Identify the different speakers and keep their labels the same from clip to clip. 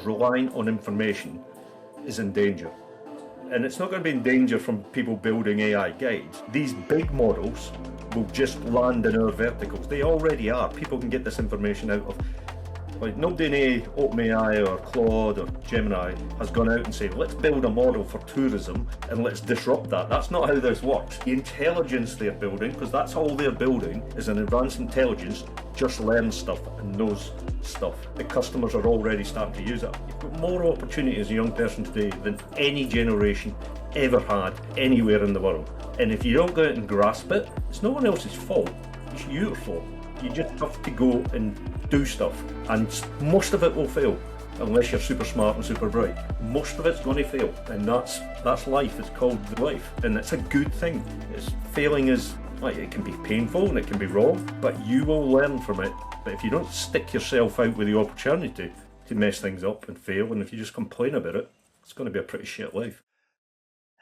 Speaker 1: reliant on information is in danger. And it's not going to be in danger from people building AI guides. These big models will just land in our verticals. They already are. People can get this information out of, like, nobody in OpenAI or Claude or Gemini has gone out and said, let's build a model for tourism and let's disrupt that. That's not how this works. The intelligence they're building, because that's all they're building, is an advanced intelligence, just learns stuff and knows stuff. The customers are already starting to use it. You've got more opportunity as a young person today than any generation ever had anywhere in the world. And if you don't go out and grasp it, it's no one else's fault. It's your fault. You just have to go and do stuff, and most of it will fail unless you're super smart and super bright. Most of it's going to fail, and that's life. It's called life, and it's a good thing. Failing is, like, it can be painful and it can be wrong, but you will learn from it. But if you don't stick yourself out with the opportunity to mess things up and fail, and if you just complain about it, it's going to be a pretty shit life.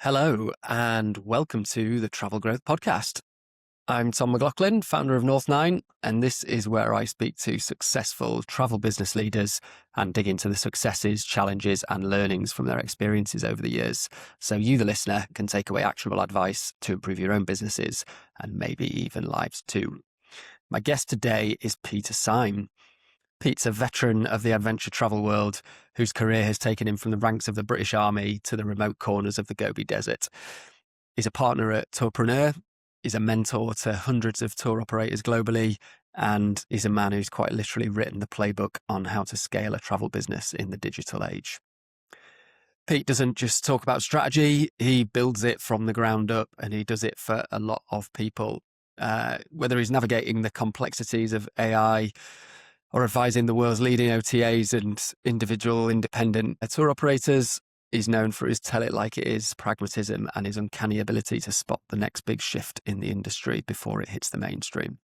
Speaker 2: Hello, and welcome to the Travel Growth Podcast. I'm Tom McLaughlin, founder of North9, and this is where I speak to successful travel business leaders and dig into the successes, challenges, and learnings from their experiences over the years, so you, the listener, can take away actionable advice to improve your own businesses and maybe even lives too. My guest today is Peter Syme. Pete's a veteran of the adventure travel world whose career has taken him from the ranks of the British Army to the remote corners of the Gobi Desert. He's a partner at Tourpreneur. He's a mentor to hundreds of tour operators globally, and he's a man who's quite literally written the playbook on how to scale a travel business in the digital age. Pete doesn't just talk about strategy, he builds it from the ground up, and he does it for a lot of people. Whether he's navigating the complexities of AI or advising the world's leading OTAs and individual independent tour operators, he's known for his tell it like it is pragmatism and his uncanny ability to spot the next big shift in the industry before it hits the mainstream.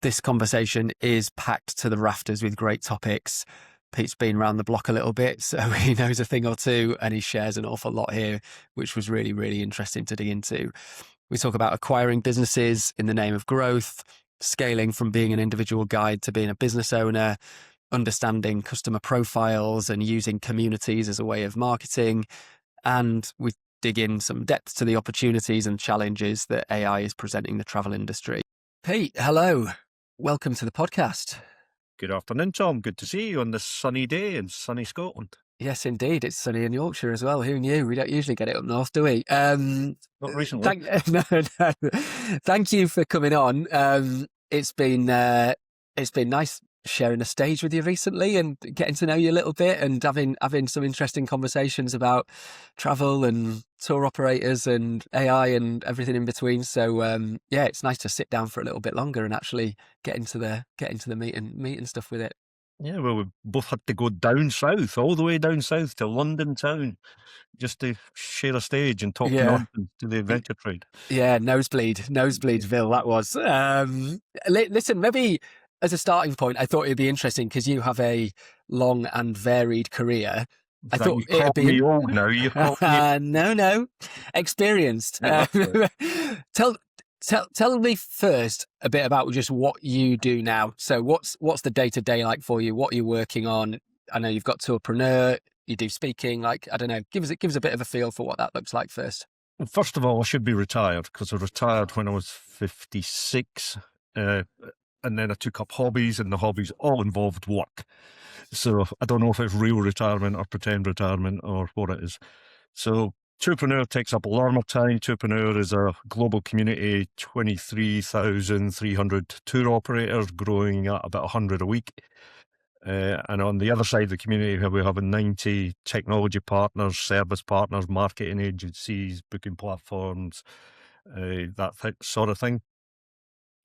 Speaker 2: This conversation is packed to the rafters with great topics. Pete's been around the block a little bit, so he knows a thing or two, and he shares an awful lot here, which was really, really interesting to dig into. We talk about acquiring businesses in the name of growth, scaling from being an individual guide to being a business owner, understanding customer profiles and using communities as a way of marketing. And we dig in some depth to the opportunities and challenges that AI is presenting the travel industry. Pete, hello. Welcome to the podcast.
Speaker 1: Good afternoon, Tom. Good to see you on this sunny day in sunny Scotland.
Speaker 2: Yes, indeed. It's sunny in Yorkshire as well. Who knew? We don't usually get it up north, do we?
Speaker 1: Not recently.
Speaker 2: No. Thank you for coming on. It's been nice sharing a stage with you recently and getting to know you a little bit and having some interesting conversations about travel and tour operators and AI and everything in between. So yeah, it's nice to sit down for a little bit longer and actually get into the meat and stuff with it.
Speaker 1: Yeah, well, we both had to go down south, all the way down south to London town, just to share a stage and talk nonsense to the adventure trade.
Speaker 2: Yeah, Nosebleedville, that was. Listen, maybe as a starting point, I thought it'd be interesting because you have a long and varied career. I thought
Speaker 1: you called me old now. You called me...
Speaker 2: No, experienced. Tell me first a bit about just what you do now. So what's the day-to-day like for you? What are you working on? I know you've got Tourpreneur, you do speaking, like, I don't know, give us a bit of a feel for what that looks like first.
Speaker 1: Well, first of all, I should be retired because I retired when I was 56. And then I took up hobbies, and the hobbies all involved work. So I don't know if it's real retirement or pretend retirement or what it is. So Tourpreneur takes up a lot of my time. Tourpreneur is a global community, 23,300 tour operators, growing at about 100 a week. And on the other side of the community, we have 90 technology partners, service partners, marketing agencies, booking platforms, that sort of thing.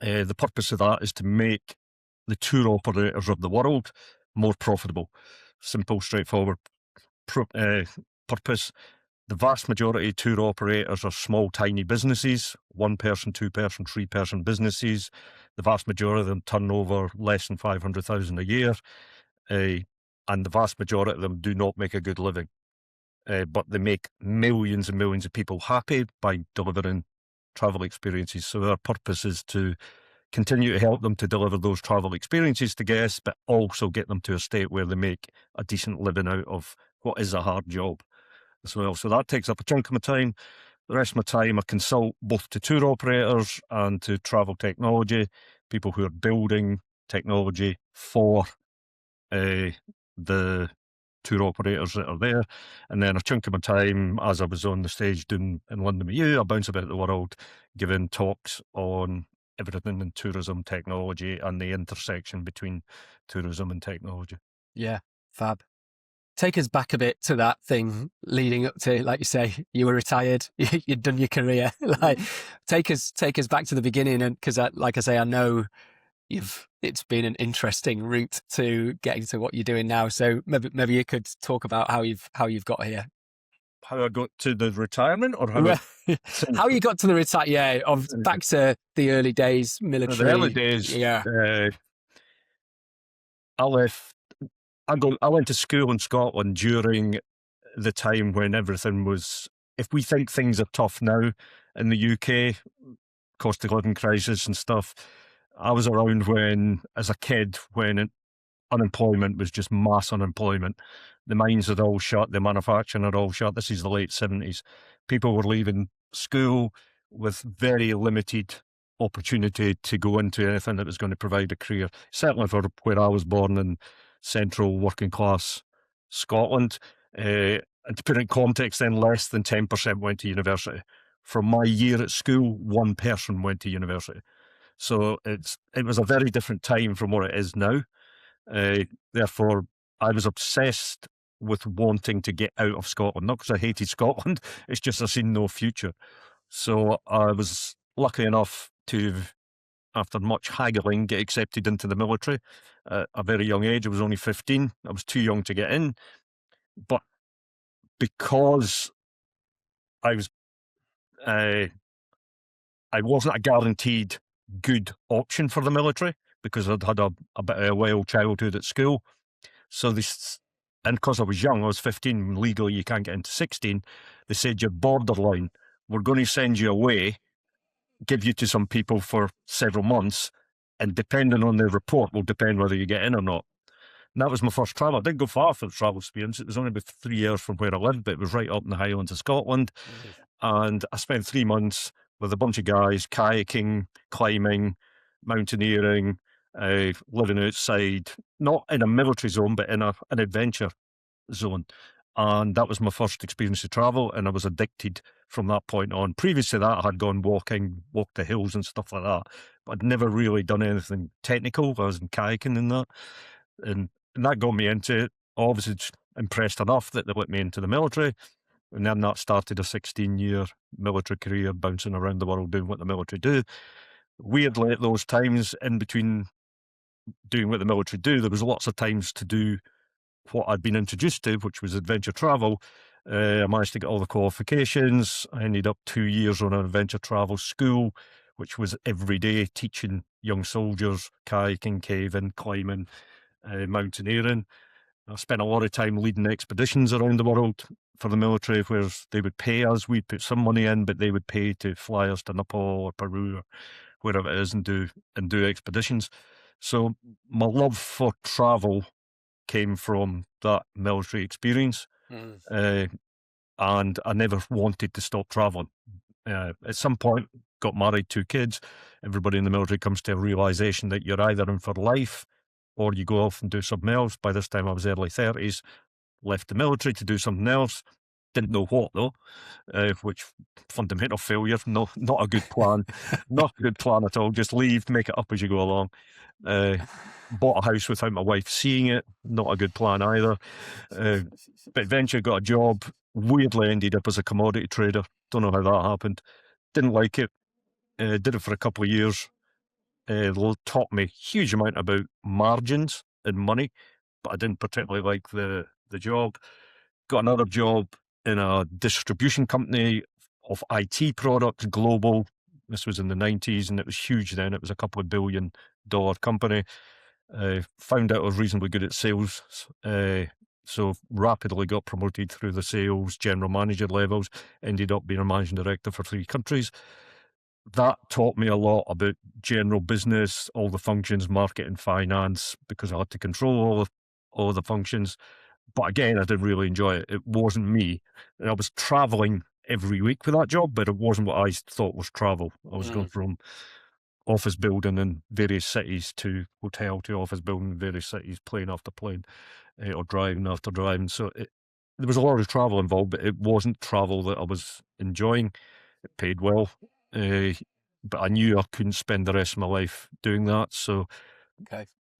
Speaker 1: The purpose of that is to make the tour operators of the world more profitable. Simple, straightforward purpose. The vast majority of tour operators are small, tiny businesses, 1 person, 2 person, 3 person businesses. The vast majority of them turn over less than 500,000 a year. And the vast majority of them do not make a good living. But they make millions and millions of people happy by delivering travel experiences. So our purpose is to continue to help them to deliver those travel experiences to guests, but also get them to a state where they make a decent living out of what is a hard job as well. So that takes up a chunk of my time. The rest of my time, I consult both to tour operators and to travel technology, people who are building technology for the tour operators that are there. And then a chunk of my time, as I was on the stage doing in London with you, I bounce about the world giving talks on everything in tourism, technology, and the intersection between tourism and technology.
Speaker 2: Yeah, fab. Take us back a bit to that thing leading up to, like you say, you were retired, you'd done your career. Like, take us back to the beginning, and because, like I say, I know it's been an interesting route to getting to what you're doing now. So maybe you could talk about how you've got here.
Speaker 1: How I got to the retirement, or how
Speaker 2: you got to the back to the early days, military.
Speaker 1: The early days,
Speaker 2: yeah.
Speaker 1: I left. I went to school in Scotland during the time when everything was. If we think things are tough now in the UK, cost of living crisis and stuff, I was around when, as a kid, when unemployment was just mass unemployment. The mines had all shut, the manufacturing had all shut. This is the late 70s. People were leaving school with very limited opportunity to go into anything that was going to provide a career. Certainly for where I was born in central working class Scotland. And to put it in context, then less than 10% went to university. From my year at school, one person went to university. So it was a very different time from what it is now. Therefore, I was obsessed with wanting to get out of Scotland, not because I hated Scotland, it's just I seen no future. So I was lucky enough to, after much haggling, get accepted into the military at a very young age. I was only 15. I was too young to get in. But because I wasn't a guaranteed good option for the military, because I'd had a bit of a wild childhood at school. So and because I was young, I was 15, legally you can't get into 16, they said you're borderline. We're going to send you away, give you to some people for several months, and depending on their report will depend whether you get in or not. And that was my first travel. I didn't go far for the travel experience. It was only about 3 years from where I lived, but it was right up in the Highlands of Scotland. And I spent 3 months with a bunch of guys, kayaking, climbing, mountaineering, living outside, not in a military zone, but in an adventure zone. And that was my first experience of travel, and I was addicted from that point on. Previous to that, I had gone walked the hills and stuff like that, but I'd never really done anything technical. I was in kayaking and that, and that got me into it. Obviously, impressed enough that they let me into the military, and then that started a 16-year military career, bouncing around the world doing what the military do. Weirdly, at those times in between doing what the military do, there was lots of times to do what I'd been introduced to, which was adventure travel. I managed to get all the qualifications. I ended up 2 years on an adventure travel school, which was every day teaching young soldiers kayaking, caving, climbing, mountaineering. I spent a lot of time leading expeditions around the world for the military, where they would pay us. We'd put some money in, but they would pay to fly us to Nepal or Peru or wherever it is and do expeditions. So my love for travel came from that military experience, and I never wanted to stop traveling. At some point, got married, 2 kids. Everybody in the military comes to a realization that you're either in for life or you go off and do something else. By this time, I was early 30s, left the military to do something else. Didn't know what, though, which fundamental failure. No, not a good plan. Not a good plan at all. Just leave, make it up as you go along. Bought a house without my wife seeing it. Not a good plan either. But eventually got a job. Weirdly ended up as a commodity trader. Don't know how that happened. Didn't like it. Did it for a couple of years. Taught me a huge amount about margins and money, but I didn't particularly like the job. Got another job in a distribution company of IT products, global. This was in the 90s, and it was huge then. It was a couple of $1 billion company. Found out I was reasonably good at sales, so rapidly got promoted through the sales, general manager levels, ended up being a managing director for 3 countries.
Speaker 3: that taught me a lot about general business, all the functions, marketing, finance, because I had to control all the functions. But again, I didn't really enjoy it. It wasn't me. And I was traveling every week for that job, but it wasn't what I thought was travel. I was going from office building in various cities to hotel to office building in various cities, plane after plane, or driving after driving. So there was a lot of travel involved, but it wasn't travel that I was enjoying. It paid well, but I knew I couldn't spend the rest of my life doing that. So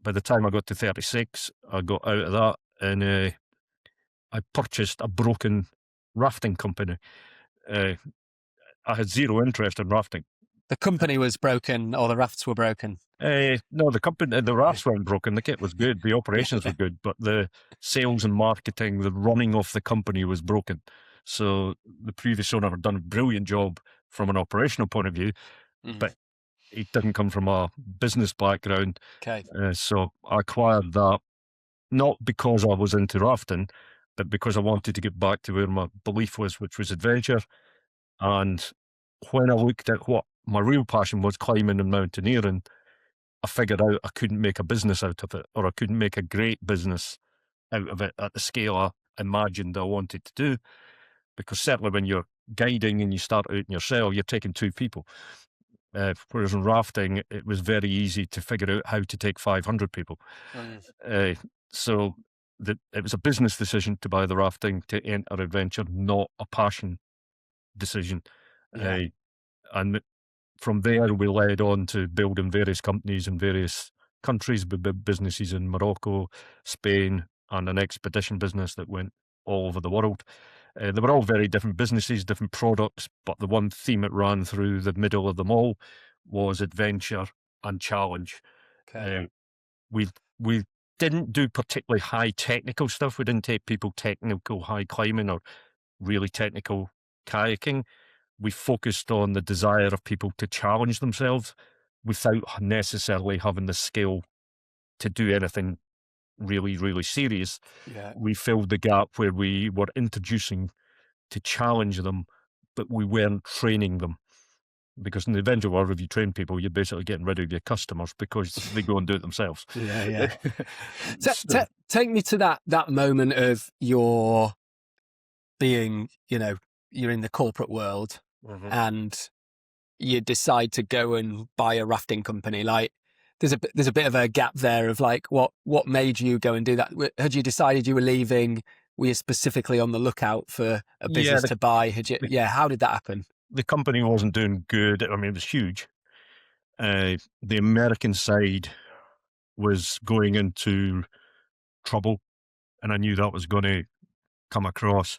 Speaker 3: by the time I got to 36, I got out of that, and I purchased a broken rafting company. I had zero interest in rafting.
Speaker 2: The company was broken, or the rafts were broken?
Speaker 3: No, the rafts weren't broken. The kit was good. The operations were good, but the sales and marketing, the running of the company was broken. So the previous owner had done a brilliant job from an operational point of view, but he didn't come from a business background. So I acquired that, not because I was into rafting, but because I wanted to get back to where my belief was, which was adventure. And when I looked at what my real passion was, climbing and mountaineering, I figured out I couldn't make a business out of it, or I couldn't make a great business out of it at the scale I imagined I wanted to do. Because certainly when you're guiding and you start out in yourself, you're taking two people. Whereas in rafting, it was very easy to figure out how to take 500 people. So it was a business decision to buy the rafting to enter adventure, not a passion decision. And from there, we led on to building various companies in various countries. We built businesses in Morocco, Spain, and an expedition business that went all over the world. They were all very different businesses, different products, but the one theme that ran through the middle of them all was adventure and challenge. We didn't do particularly high technical stuff. We didn't take people technical high climbing or really technical kayaking. We focused on the desire of people to challenge themselves without necessarily having the skill to do anything really, really serious. We filled the gap where we were introducing to challenge them, but we weren't training them. Because in the adventure world, if you train people, you're basically getting rid of your customers because they go and do it themselves.
Speaker 2: Take me to that moment of your being, you're in the corporate world and you decide to go and buy a rafting company. Like, there's a bit of a gap there of like, what made you go and do that? Had you decided you were leaving? Were you specifically on the lookout for a business to buy? How did that happen?
Speaker 3: The company wasn't doing good. I mean, it was huge. The American side was going into trouble, and I knew that was going to come across.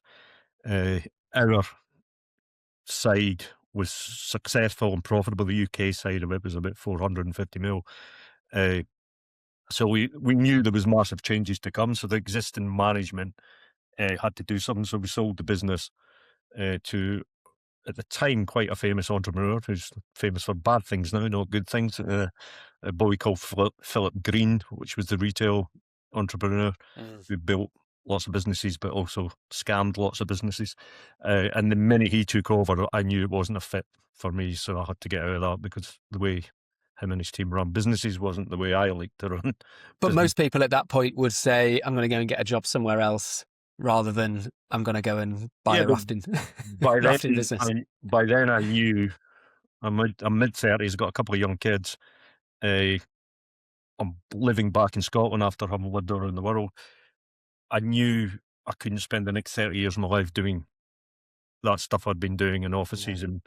Speaker 3: Our side was successful and profitable. The UK side of it was about 450 mil. So we knew there was massive changes to come. So the existing management had to do something. So we sold the business to, at the time, quite a famous entrepreneur who's famous for bad things now, not good things. A boy called Philip Green, which was the retail entrepreneur who built lots of businesses, but also scammed lots of businesses. And the minute he took over, I knew it wasn't a fit for me, so I had to get out of that because the way him and his team run businesses wasn't the way I like to run.
Speaker 2: But most people at that point would say, I'm going to go and get a job somewhere else rather than I'm going to go and buy a rafting business.
Speaker 3: By then I knew I'm mid-30s, got a couple of young kids. I'm living back in Scotland after having lived around the world. I knew I couldn't spend the next 30 years of my life doing that stuff I'd been doing in offices and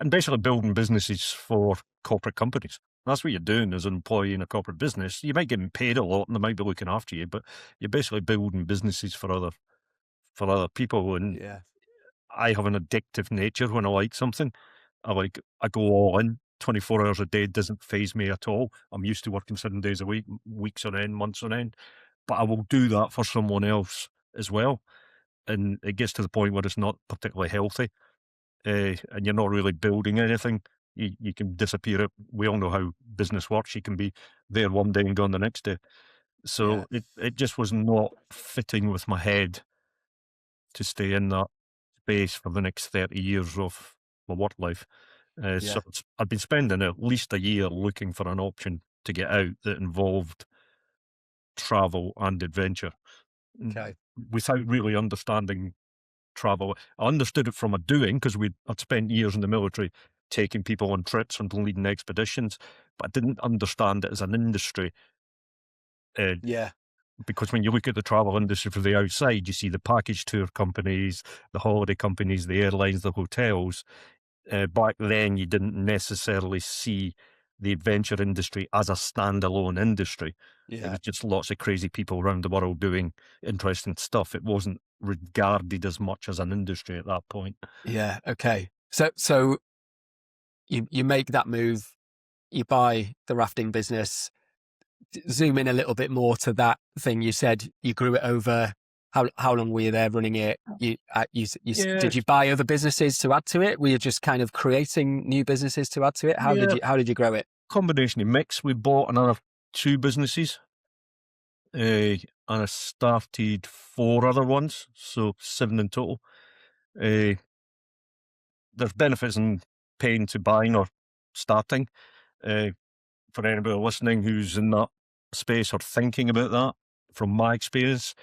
Speaker 3: basically building businesses for corporate companies. That's what you're doing as an employee in a corporate business. You might get paid a lot and they might be looking after you, but you're basically building businesses for other people. And I have an addictive nature when I like something. I go all in. 24 hours a day doesn't faze me at all. I'm used to working 7 days a week, weeks on end, months on end. But I will do that for someone else as well. And it gets to the point where it's not particularly healthy, and you're not really building anything. You can disappear. We all know how business works. You can be there one day and gone the next day. So it just was not fitting with my head to stay in that space for the next 30 years of my work life. So I'd been spending at least a year looking for an option to get out that involved travel and adventure,
Speaker 2: Okay.
Speaker 3: without really understanding travel. I understood it from a doing because I'd spent years in the military taking people on trips and leading expeditions, but I didn't understand it as an industry. Uh,
Speaker 2: Yeah.
Speaker 3: because when you look at the travel industry from the outside, you see the package tour companies, the holiday companies, the airlines, the hotels. Back then, you didn't necessarily see the adventure industry as a standalone industry. It was just lots of crazy people around the world doing interesting stuff. It wasn't regarded as much as an industry at that point.
Speaker 2: Yeah. Okay. So you make that move, you buy the rafting business. Zoom in a little bit more to that thing. You said you grew it over. How long were you there running it? Did you buy other businesses to add to it? Were you just kind of creating new businesses to add to it? How did you grow it?
Speaker 3: Combination of mix. We bought another 2 businesses, and I started 4 other ones, so 7 in total. There's benefits in paying to buying or starting. For anybody listening who's in that space or thinking about that, from my experience,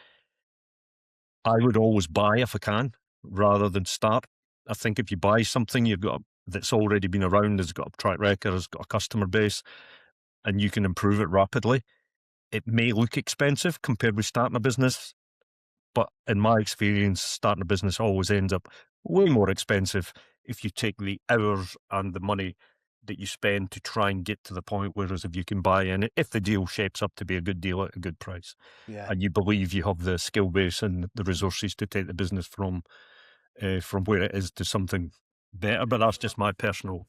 Speaker 3: I would always buy if I can, rather than start. I think if you buy something that's already been around, has got a track record, has got a customer base, and you can improve it rapidly, it may look expensive compared with starting a business, but in my experience, starting a business always ends up way more expensive if you take the hours and the money that you spend to try and get to the point. Whereas if you can buy in, if the deal shapes up to be a good deal at a good price, and you believe you have the skill base and the resources to take the business from where it is to something better. But that's just my personal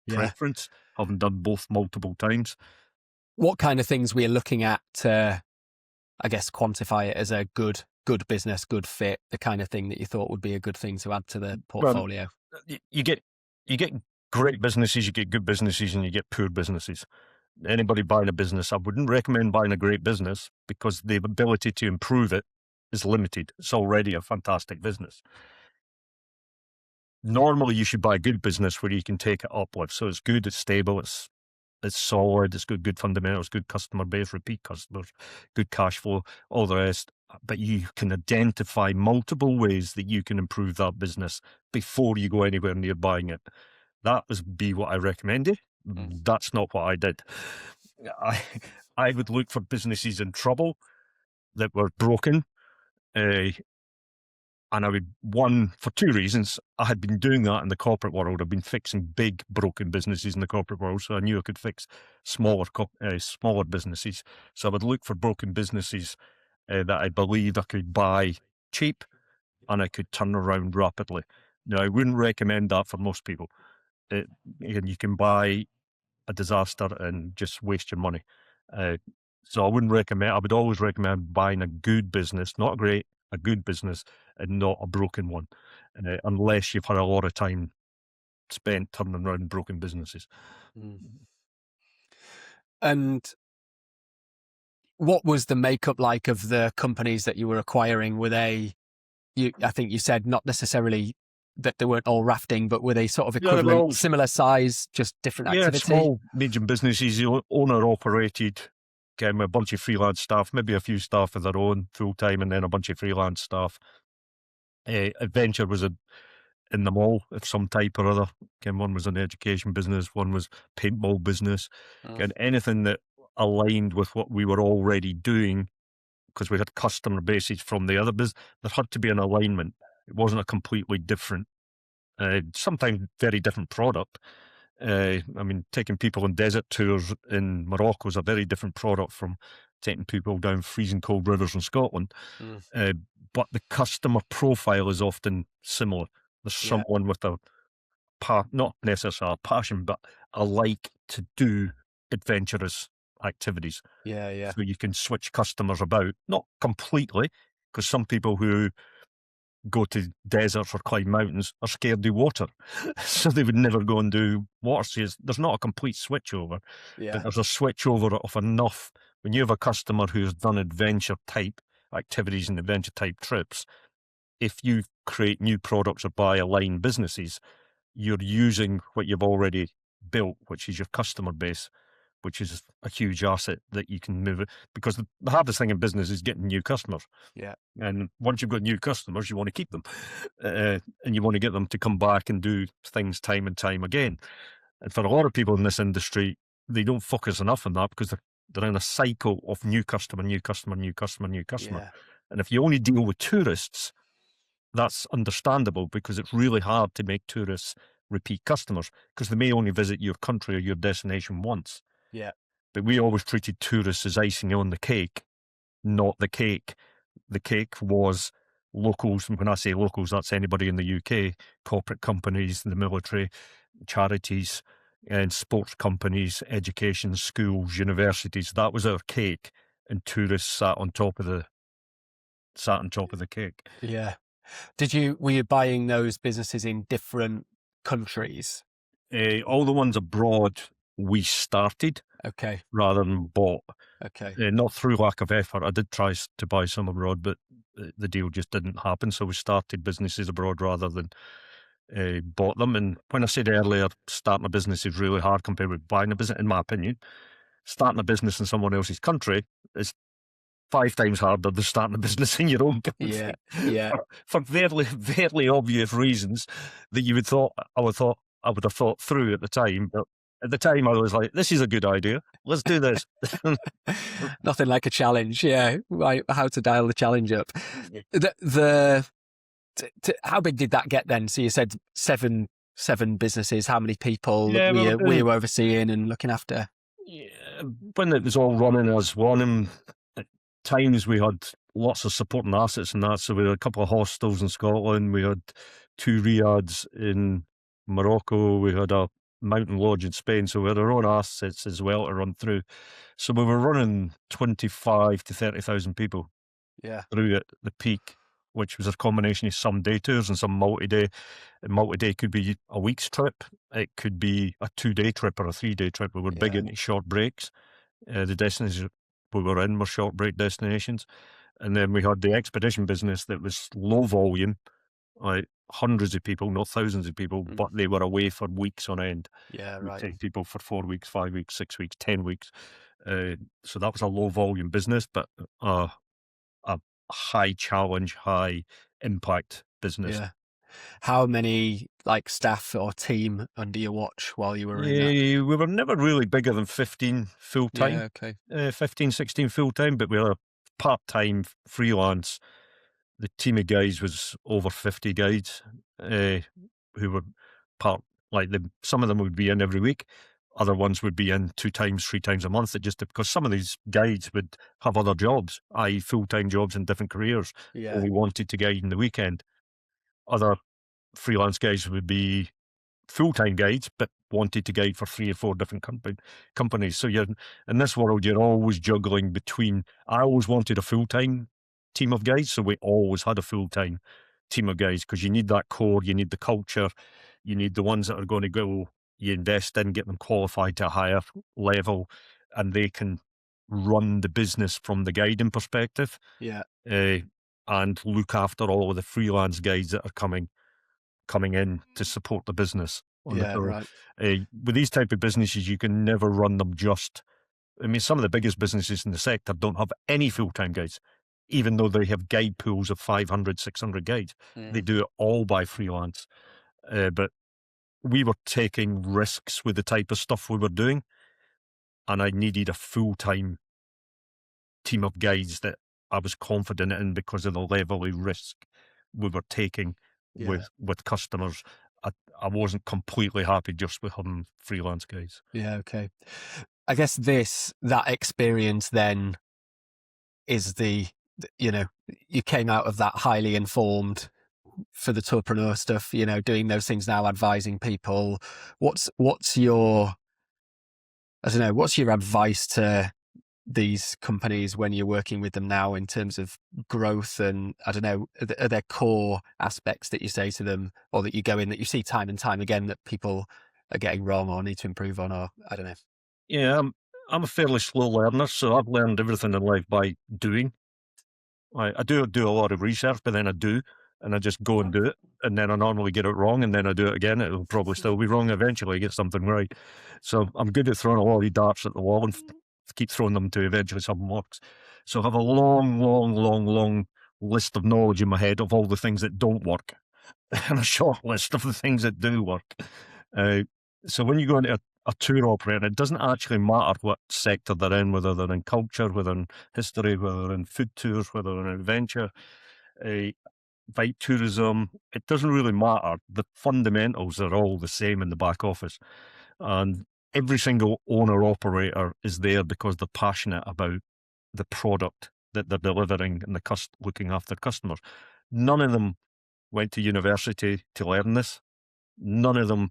Speaker 3: preference, having done both multiple times.
Speaker 2: What kind of things were you looking at to, I guess, quantify it as a good business, good fit, the kind of thing that you thought would be a good thing to add to the portfolio?
Speaker 3: Well, you get great businesses, you get good businesses, and you get poor businesses. Anybody buying a business, I wouldn't recommend buying a great business because the ability to improve it is limited. It's already a fantastic business. Normally, you should buy a good business where you can take it upwards. So it's good, it's stable, it's solid, it's good fundamentals, good customer base, repeat customers, good cash flow, all the rest. But you can identify multiple ways that you can improve that business before you go anywhere near buying it. That would be what I recommended. That's not what I did. I would look for businesses in trouble that were broken. And I would, for 2 reasons. I had been doing that in the corporate world. I've been fixing big broken businesses in the corporate world, so I knew I could fix smaller businesses. So I would look for broken businesses that I believed I could buy cheap and I could turn around rapidly. Now, I wouldn't recommend that for most people. And you can buy a disaster and just waste your money. So I wouldn't recommend. I would always recommend buying a good business, not great, a good business, and not a broken one, unless you've had a lot of time spent turning around broken businesses.
Speaker 2: And what was the makeup like of the companies that you were acquiring? Were they, I think you said not necessarily that they weren't all rafting, but were they sort of equivalent, similar size, just different activity?
Speaker 3: Small, medium businesses, owner operated, with a bunch of freelance staff, maybe a few staff of their own full time, and then a bunch of freelance staff. Adventure was in them all of some type or other. One was an education business, one was paintball business. Anything that aligned with what we were already doing, because we had customer bases from the other business, there had to be an alignment. It wasn't a completely different, sometimes very different product. I mean, taking people on desert tours in Morocco is a very different product from taking people down freezing cold rivers in Scotland. But the customer profile is often similar. There's someone with not necessarily a passion, but a like to do adventurous activities. So you can switch customers about, not completely, because some people who go to deserts or climb mountains are scared of water. So they would never go and do water. So there's not a complete switchover, but there's a switchover of enough. When you have a customer who's done adventure type activities and adventure type trips, if you create new products or buy aligned businesses, you're using what you've already built, which is your customer base, which is a huge asset that you can move it. Because the hardest thing in business is getting new customers.
Speaker 2: Yeah.
Speaker 3: And once you've got new customers, you want to keep them, and you want to get them to come back and do things time and time again. And for a lot of people in this industry, they don't focus enough on that because they're in a cycle of new customer, new customer, new customer, new customer.
Speaker 2: Yeah.
Speaker 3: And if you only deal with tourists, that's understandable because it's really hard to make tourists repeat customers because they may only visit your country or your destination once.
Speaker 2: Yeah.
Speaker 3: But we always treated tourists as icing on the cake, not the cake. The cake was locals. And when I say locals, that's anybody in the UK, corporate companies, the military, charities, and sports companies, education, schools, universities. That was our cake, and tourists sat on top of the cake.
Speaker 2: Yeah. Were you buying those businesses in different countries?
Speaker 3: All the ones abroad we started
Speaker 2: Okay.
Speaker 3: rather than bought.
Speaker 2: Okay.
Speaker 3: Not through lack of effort. I did try to buy some abroad, but the deal just didn't happen. So we started businesses abroad rather than bought them. And when I said earlier, starting a business is really hard compared with buying a business, in my opinion. Starting a business in someone else's country is 5 times harder than starting a business in your own country.
Speaker 2: Yeah. Yeah.
Speaker 3: For very, very obvious reasons that I would have thought through at the time. But at the time, I was like, "This is a good idea. Let's do this."
Speaker 2: Nothing like a challenge. Yeah. Right. How to dial the challenge up. How big did that get then? So you said seven businesses. How many people were you overseeing and looking after?
Speaker 3: Yeah, when it was all running as one, and at times we had lots of supporting assets and that. So we had a couple of hostels in Scotland. We had 2 riads in Morocco. We had a mountain lodge in Spain. So we had our own assets as well to run through. So we were running 25 to 30,000 people through at the peak, which was a combination of some day tours and some multi-day. And multi-day could be a week's trip. It could be a 2-day trip or a 3-day trip. We were big into short breaks. The destinations we were in were short break destinations. And then we had the expedition business that was low volume, like hundreds of people, not thousands of people, but they were away for weeks on end.
Speaker 2: Yeah,
Speaker 3: We'd
Speaker 2: right.
Speaker 3: take people for 4 weeks, 5 weeks, 6 weeks, 10 weeks. So that was a low volume business, but a high challenge, high impact business.
Speaker 2: Yeah. How many staff or team under your watch while you were in that?
Speaker 3: We were never really bigger than 15 full time.
Speaker 2: Yeah, okay.
Speaker 3: 15, 16 full time, but we were part-time freelance. The team of guys was over 50 guides who were some of them would be in every week. Other ones would be in 2 times, 3 times a month. Because some of these guides would have other jobs, i.e. full-time jobs in different careers.
Speaker 2: Yeah.
Speaker 3: Only wanted to guide in the weekend. Other freelance guides would be full-time guides, but wanted to guide for 3 or 4 different companies. So you're in this world, you're always juggling between. I always wanted a full-time team of guides, so we always had a full-time team of guides because you need that core, you need the culture, you need the ones that are going to go. You invest in, get them qualified to a higher level, and they can run the business from the guiding perspective.
Speaker 2: Yeah.
Speaker 3: And look after all of the freelance guides that are coming in to support the business.
Speaker 2: Right.
Speaker 3: With these type of businesses, you can never run them some of the biggest businesses in the sector don't have any full-time guides, even though they have guide pools of 500, 600 guides. They do it all by freelance. But we were taking risks with the type of stuff we were doing, and I needed a full-time team of guides that I was confident in because of the level of risk we were taking with customers. I wasn't completely happy just with having freelance guides.
Speaker 2: Yeah, okay. I guess that experience then is you came out of that highly informed for the tourpreneur stuff, doing those things now, advising people. What's your advice to these companies when you're working with them now in terms of growth? And I don't know, are there core aspects that you say to them or that you go in that you see time and time again that people are getting wrong or need to improve on, or I don't know?
Speaker 3: Yeah, I'm a fairly slow learner, so I've learned everything in life by doing. I do a lot of research, but then I do. and I just go and do it. And then I normally get it wrong, and then I do it again. It'll probably still be wrong. Eventually I get something right. So I'm good at throwing a lot of darts at the wall and keep throwing them to eventually something works. So I have a long list of knowledge in my head of all the things that don't work and a short list of the things that do work. So when you go into a tour operator, it doesn't actually matter what sector they're in, whether they're in culture, whether in history, whether they're in food tours, whether they're in adventure, bike tourism. It doesn't really matter. The fundamentals are all the same in the back office. And every single owner operator is there because they're passionate about the product that they're delivering and looking after customers. None of them went to university to learn this. None of them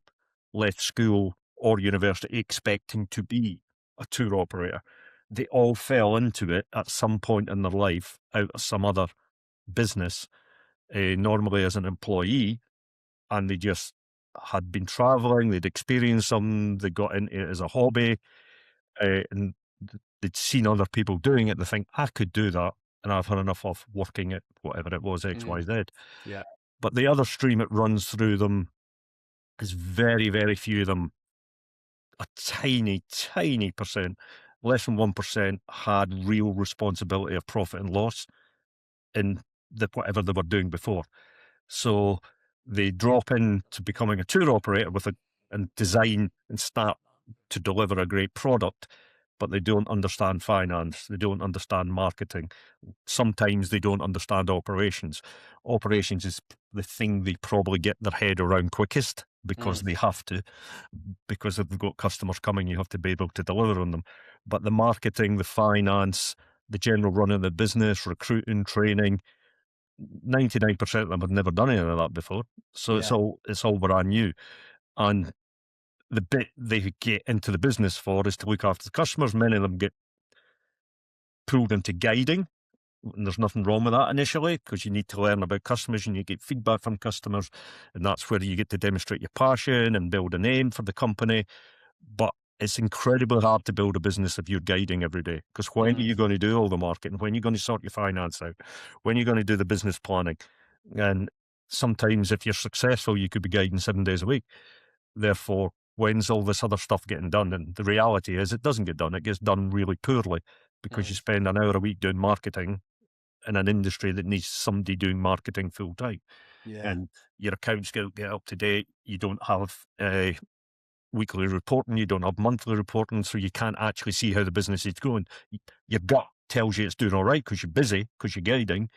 Speaker 3: left school or university expecting to be a tour operator. They all fell into it at some point in their life out of some other business, normally as an employee, and they just had been traveling, they'd experienced something, they got into it as a hobby, and they'd seen other people doing it. They think, I could do that, and I've had enough of working at whatever it was, X, Y, Z.
Speaker 2: Yeah.
Speaker 3: But the other stream it runs through them is very, very few of them, a tiny percent, less than 1%, had real responsibility of profit and loss in whatever they were doing before. So they drop into becoming a tour operator and design and start to deliver a great product, but they don't understand finance. They don't understand marketing. Sometimes they don't understand operations. Operations is the thing they probably get their head around quickest because they have to, because if they've got customers coming, you have to be able to deliver on them. But the marketing, the finance, the general run of the business, recruiting, training, 99% of them have never done any of that before. So it's all brand new. And the bit they get into the business for is to look after the customers. Many of them get pulled into guiding, and there's nothing wrong with that initially, because you need to learn about customers and you get feedback from customers, and that's where you get to demonstrate your passion and build a name for the company. But it's incredibly hard to build a business if you're guiding every day, because when are you going to do all the marketing? When are you going to sort your finance out? When are you going to do the business planning? And sometimes if you're successful, you could be guiding 7 days a week. Therefore, when's all this other stuff getting done? And the reality is it doesn't get done. It gets done really poorly because you spend an hour a week doing marketing in an industry that needs somebody doing marketing full time. And your accounts get up to date. You don't have weekly reporting. You don't have monthly reporting. So you can't actually see how the business is going. Your gut tells you it's doing all right because you're busy, because you're guiding,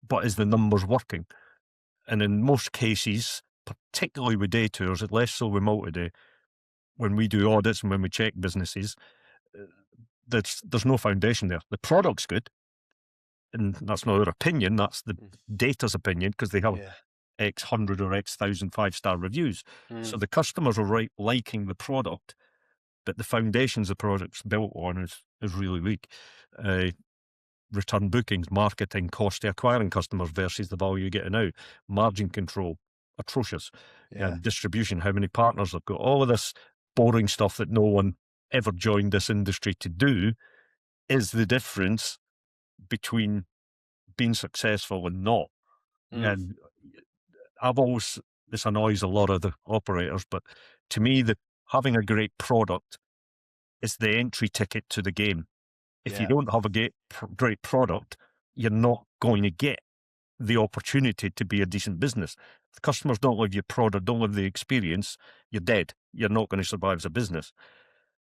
Speaker 3: but is the numbers working? And in most cases, particularly with day tours, it's less so remote today, when we do audits and when we check businesses, there's no foundation there. The product's good, and that's not our opinion, that's the data's opinion, because they have X hundred or X thousand 5-star reviews. So the customers are liking the product, but the foundations the product's built on is really weak. Return bookings, marketing, cost to acquiring customers versus the value you're getting out, margin control, atrocious. And distribution, how many partners they've got, all of this boring stuff that no one ever joined this industry to do is the difference between being successful and not. And this annoys a lot of the operators, but to me, having a great product is the entry ticket to the game. If you don't have a great product, you're not going to get the opportunity to be a decent business. If customers don't love your product, don't love the experience, you're dead. You're not going to survive as a business.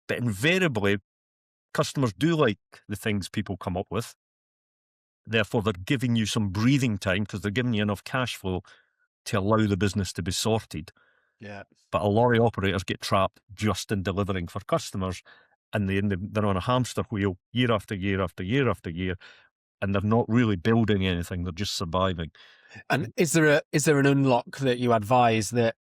Speaker 3: But invariably, customers do like the things people come up with. Therefore, they're giving you some breathing time because they're giving you enough cash flow to allow the business to be sorted. But a lot of operators get trapped just in delivering for customers, and they're on a hamster wheel year after year after year after year, and they're not really building anything. They're just surviving.
Speaker 2: And is there an unlock that you advise that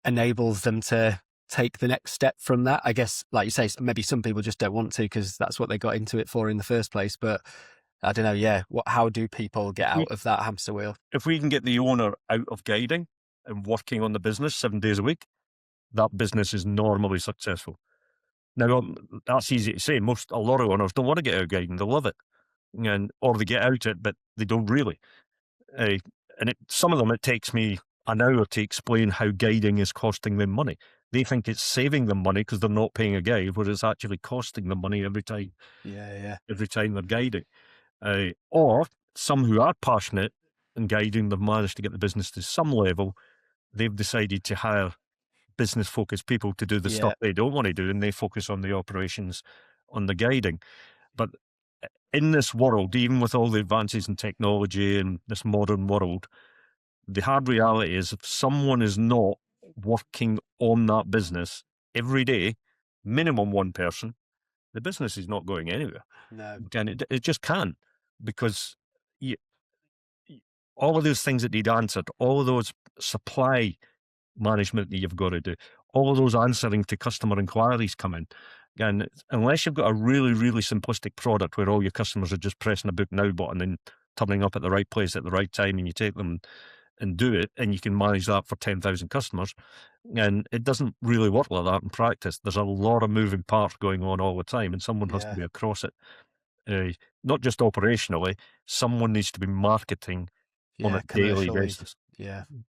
Speaker 2: enables them to take the next step from that? I guess, like you say, maybe some people just don't want to because that's what they got into it for in the first place. But I don't know. How do people get out of that hamster wheel?
Speaker 3: If we can get the owner out of guiding and working on the business 7 days a week, that business is normally successful. Now, that's easy to say. A lot of owners don't want to get out of guiding. They love it. Or they get out it, but they don't really. And some of them, it takes me an hour to explain how guiding is costing them money. They think it's saving them money because they're not paying a guide, whereas it's actually costing them money every time they're guiding. Or some who are passionate in guiding, they've managed to get the business to some level. They've decided to hire business-focused people to do the stuff they don't want to do, and they focus on the operations, on the guiding. But in this world, even with all the advances in technology and this modern world, the hard reality is if someone is not working on that business every day, minimum one person, the business is not going anywhere.
Speaker 2: No.
Speaker 3: And it just can't, because all of those things that need answered, all of those supply management that you've got to do, all of those answering to customer inquiries come in. And unless you've got a really, really simplistic product where all your customers are just pressing a book now button and turning up at the right place at the right time, and you take them and do it, and you can manage that for 10,000 customers, and it doesn't really work like that in practice. There's a lot of moving parts going on all the time, and someone has to be across it. Not just operationally, someone needs to be marketing on a daily basis.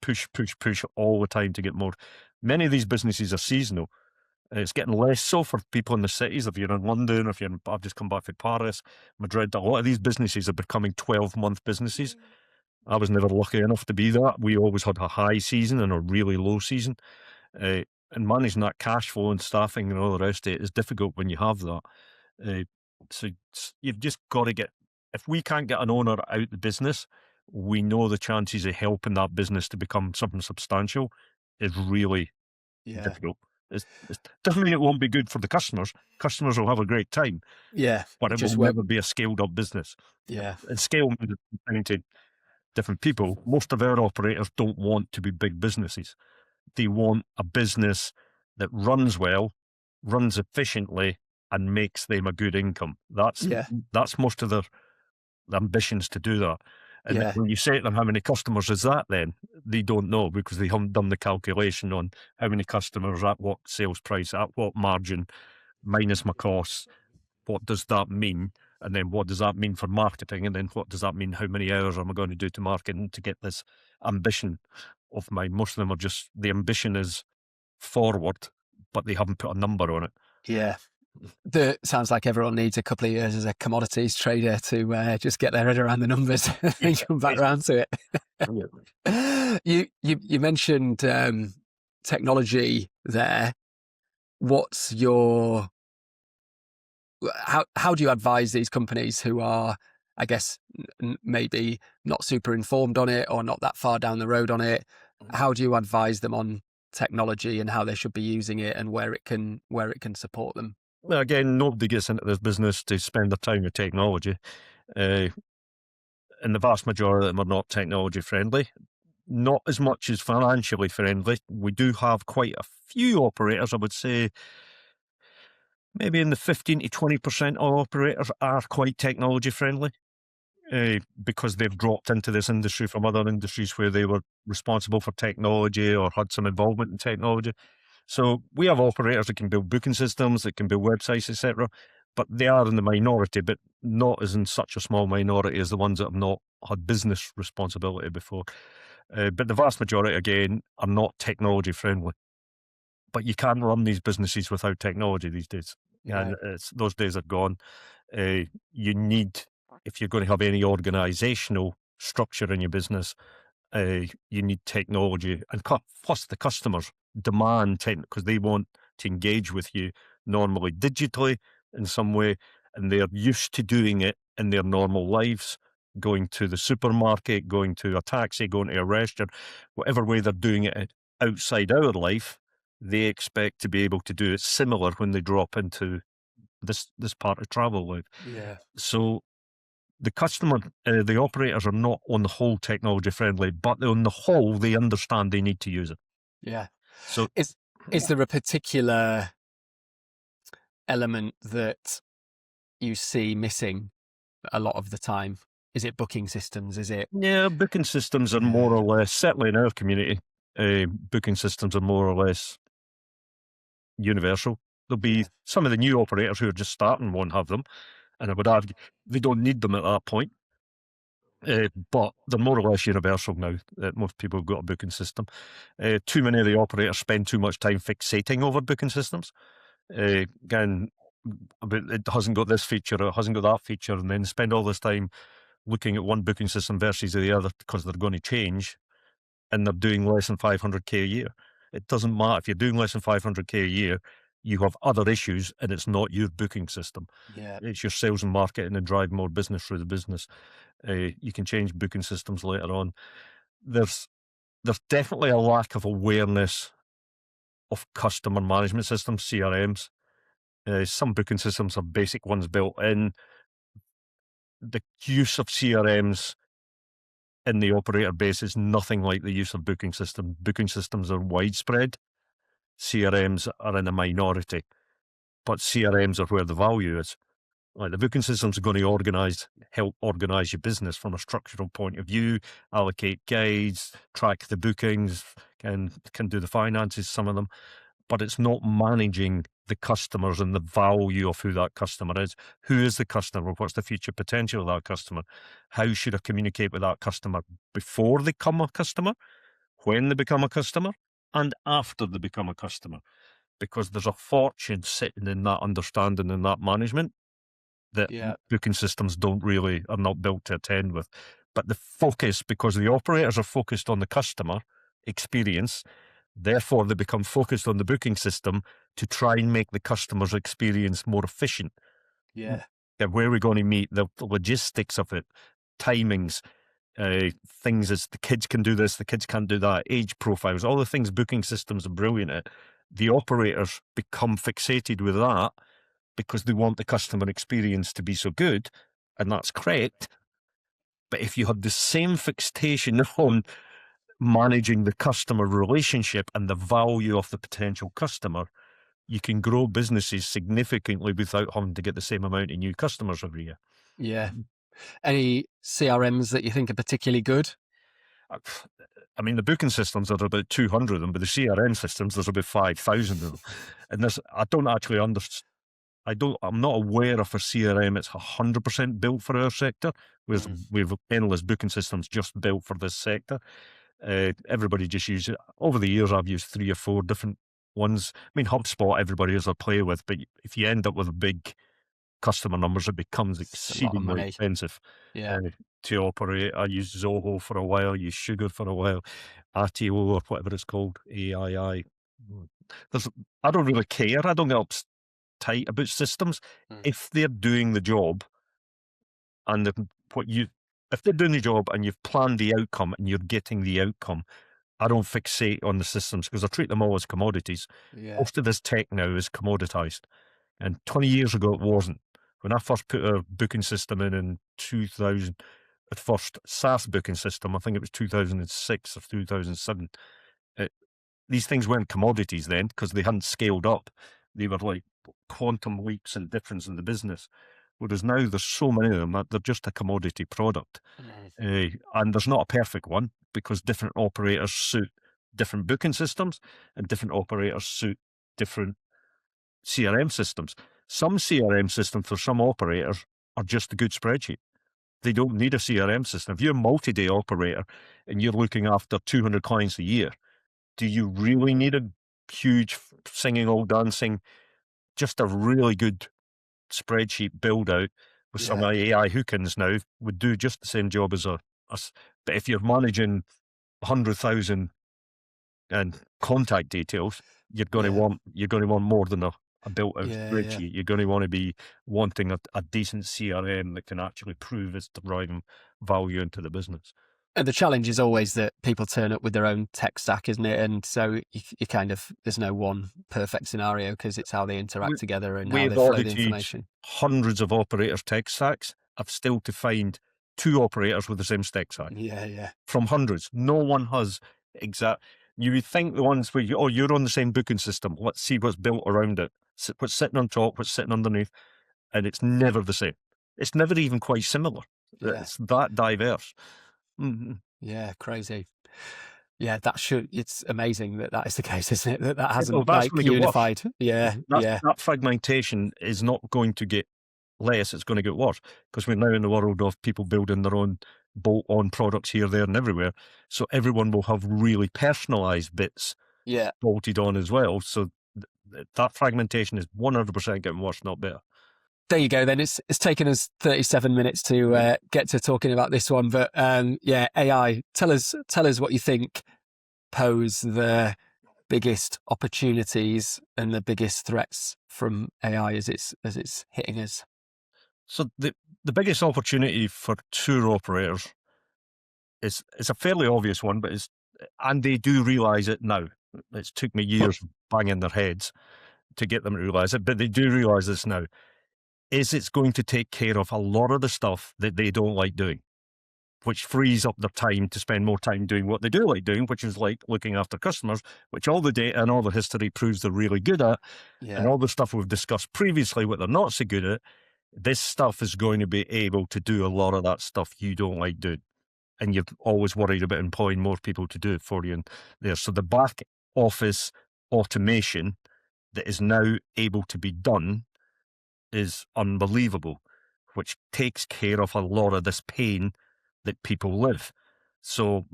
Speaker 3: Push all the time to get more. Many of these businesses are seasonal. It's getting less so for people in the cities. If you're in London, I've just come back from Paris, Madrid, a lot of these businesses are becoming 12-month businesses. I was never lucky enough to be that. We always had a high season and a really low season. And managing that cash flow and staffing and all the rest of it is difficult when you have that. So you've just got to if we can't get an owner out the business, we know the chances of helping that business to become something substantial is really difficult. It doesn't mean it won't be good for the customers. Customers will have a great time. But it will never be a scaled up business. And scale means to different people. Most of our operators don't want to be big businesses. They want a business that runs well, runs efficiently, and makes them a good income. That's most of their ambitions to do that. And when you say to them, how many customers is that then? They don't know, because they haven't done the calculation on how many customers at what sales price, at what margin, minus my costs. What does that mean? And then what does that mean for marketing? And then what does that mean? How many hours am I going to do to market and to get this ambition of mine? Most of them are just, the ambition is forward, but they haven't put a number on it.
Speaker 2: Sounds like everyone needs a couple of years as a commodities trader to just get their head around the numbers and come back around to it. You mentioned technology there. What's your how do you advise these companies who are, I guess, maybe not super informed on it or not that far down the road on it? How do you advise them on technology and how they should be using it and where it can support them?
Speaker 3: Well, again, nobody gets into this business to spend their time with technology. And the vast majority of them are not technology friendly. Not as much as financially friendly. We do have quite a few operators, I would say, maybe in the 15 to 20% of operators are quite technology friendly, because they've dropped into this industry from other industries where they were responsible for technology or had some involvement in technology. So we have operators that can build booking systems, that can build websites, etc. But they are in the minority, but not as in such a small minority as the ones that have not had business responsibility before. But the vast majority, again, are not technology friendly. But you can't run these businesses without technology these days. And those days are gone. You need, if you're going to have any organizational structure in your business, you need technology. And plus the customers demand technology because they want to engage with you normally digitally in some way. And they're used to doing it in their normal lives, going to the supermarket, going to a taxi, going to a restaurant, whatever way they're doing it outside our life. They expect to be able to do it similar when they drop into this part of travel life. So the customer, the operators are not on the whole technology friendly, but on the whole, they understand they need to use it. So
Speaker 2: is there a particular element that you see missing a lot of the time? Is it booking systems? Is it?
Speaker 3: Yeah, booking systems are more or less, certainly in our community, booking systems are more or less universal. There'll be some of the new operators who are just starting won't have them, and I would argue they don't need them at that point. But they're more or less universal now. Most people have got a booking system. Too many of the operators spend too much time fixating over booking systems. Again, but it hasn't got this feature, or it hasn't got that feature, and then spend all this time looking at one booking system versus the other because they're going to change, and they're doing less than 500k a year. It doesn't matter if you're doing less than 500k a year. You have other issues, and it's not your booking system.
Speaker 2: Yeah.
Speaker 3: It's your sales and marketing and drive more business through the business. You can change booking systems later on. There's definitely a lack of awareness of customer management systems, CRMs. Some booking systems have basic ones built in. The use of CRMs in the operator base is nothing like the use of booking systems. Booking systems are widespread. CRMs are in a minority, but CRMs are where the value is. Like the booking systems are going to help organize your business from a structural point of view, allocate guides, track the bookings, and can do the finances, some of them. But it's not managing the customers and the value of who that customer is. Who is the customer? What's the future potential of that customer? How should I communicate with that customer before they become a customer, when they become a customer, and after they become a customer? Because there's a fortune sitting in that understanding and that management that booking systems are not built to attend with. But the focus, because the operators are focused on the customer experience, therefore they become focused on the booking system to try and make the customer's experience more efficient.
Speaker 2: Yeah.
Speaker 3: Where are we going to meet, the logistics of it, timings, things as the kids can do this, the kids can't do that, age profiles, all the things booking systems are brilliant at. The operators become fixated with that because they want the customer experience to be so good, and that's correct. But if you had the same fixation on managing the customer relationship and the value of the potential customer, you can grow businesses significantly without having to get the same amount of new customers every year.
Speaker 2: Yeah. Any CRMs that you think are particularly good?
Speaker 3: I mean, the booking systems are about 200 of them, but the CRM systems, there's about 5,000 of them. And I don't actually understand. I'm not aware of a CRM that's 100% built for our sector, whereas we've endless booking systems just built for this sector. Everybody just uses it. Over the years, I've used 3 or 4 different ones. I mean, HubSpot, everybody has a play with, but if you end up with big customer numbers, it becomes exceedingly expensive to operate. I used Zoho for a while, used Sugar for a while, RTO or whatever it's called, AII. I don't really care. I don't get uptight about systems if they're doing the job, and if they're doing the job and you've planned the outcome and you're getting the outcome. I don't fixate on the systems because I treat them all as commodities. Most of this tech now is commoditized, and 20 years ago it wasn't. When I first put a booking system in 2000, the first SaaS booking system, I think it was 2006 or 2007. These things weren't commodities then because they hadn't scaled up. They were like quantum leaps in difference in the business. Whereas now there's so many of them that they're just a commodity product. And there's not a perfect one because different operators suit different booking systems and different operators suit different CRM systems. Some CRM systems for some operators are just a good spreadsheet. They don't need a CRM system. If you're a multi-day operator and you're looking after 200 clients a year, do you really need a huge singing, all dancing, just a really good spreadsheet build out with some AI hookins now would do just the same job as us. But if you're managing 100,000 and contact details, you're going to want more than a built out spreadsheet. You're going to want to be wanting a decent CRM that can actually prove it's deriving value into the business.
Speaker 2: And the challenge is always that people turn up with their own tech stack, isn't it? And so you kind of, there's no one perfect scenario because it's how they interact together and how they flow the information.
Speaker 3: Hundreds of operators' tech stacks. I've still to find 2 operators with the same tech stack. From hundreds. No one has exact. You would think the ones where you're on the same booking system. Let's see what's built around it. What's sitting on top, what's sitting underneath. And it's never the same. It's never even quite similar. It's that diverse. Mm-hmm.
Speaker 2: Yeah, crazy. Yeah, it's amazing that is the case, isn't it? That hasn't unified. That
Speaker 3: fragmentation is not going to get less, it's going to get worse because we're now in the world of people building their own bolt-on products here, there, and everywhere. So everyone will have really personalised bits bolted on as well. So that fragmentation is 100% getting worse, not better.
Speaker 2: There you go. Then it's taken us 37 minutes to get to talking about this one, but AI. Tell us what you think pose the biggest opportunities and the biggest threats from AI as it's hitting us.
Speaker 3: So the biggest opportunity for tour operators is a fairly obvious one, but and they do realise it now. It's took me years banging their heads to get them to realise it, but they do realise this now. It's going to take care of a lot of the stuff that they don't like doing, which frees up their time to spend more time doing what they do like doing, which is like looking after customers, which all the data and all the history proves they're really good at. Yeah. And all the stuff we've discussed previously, what they're not so good at, this stuff is going to be able to do a lot of that stuff you don't like doing. And you've always worried about employing more people to do it for you. And there, so the back office automation that is now able to be done is unbelievable, which takes care of a lot of this pain that people live. So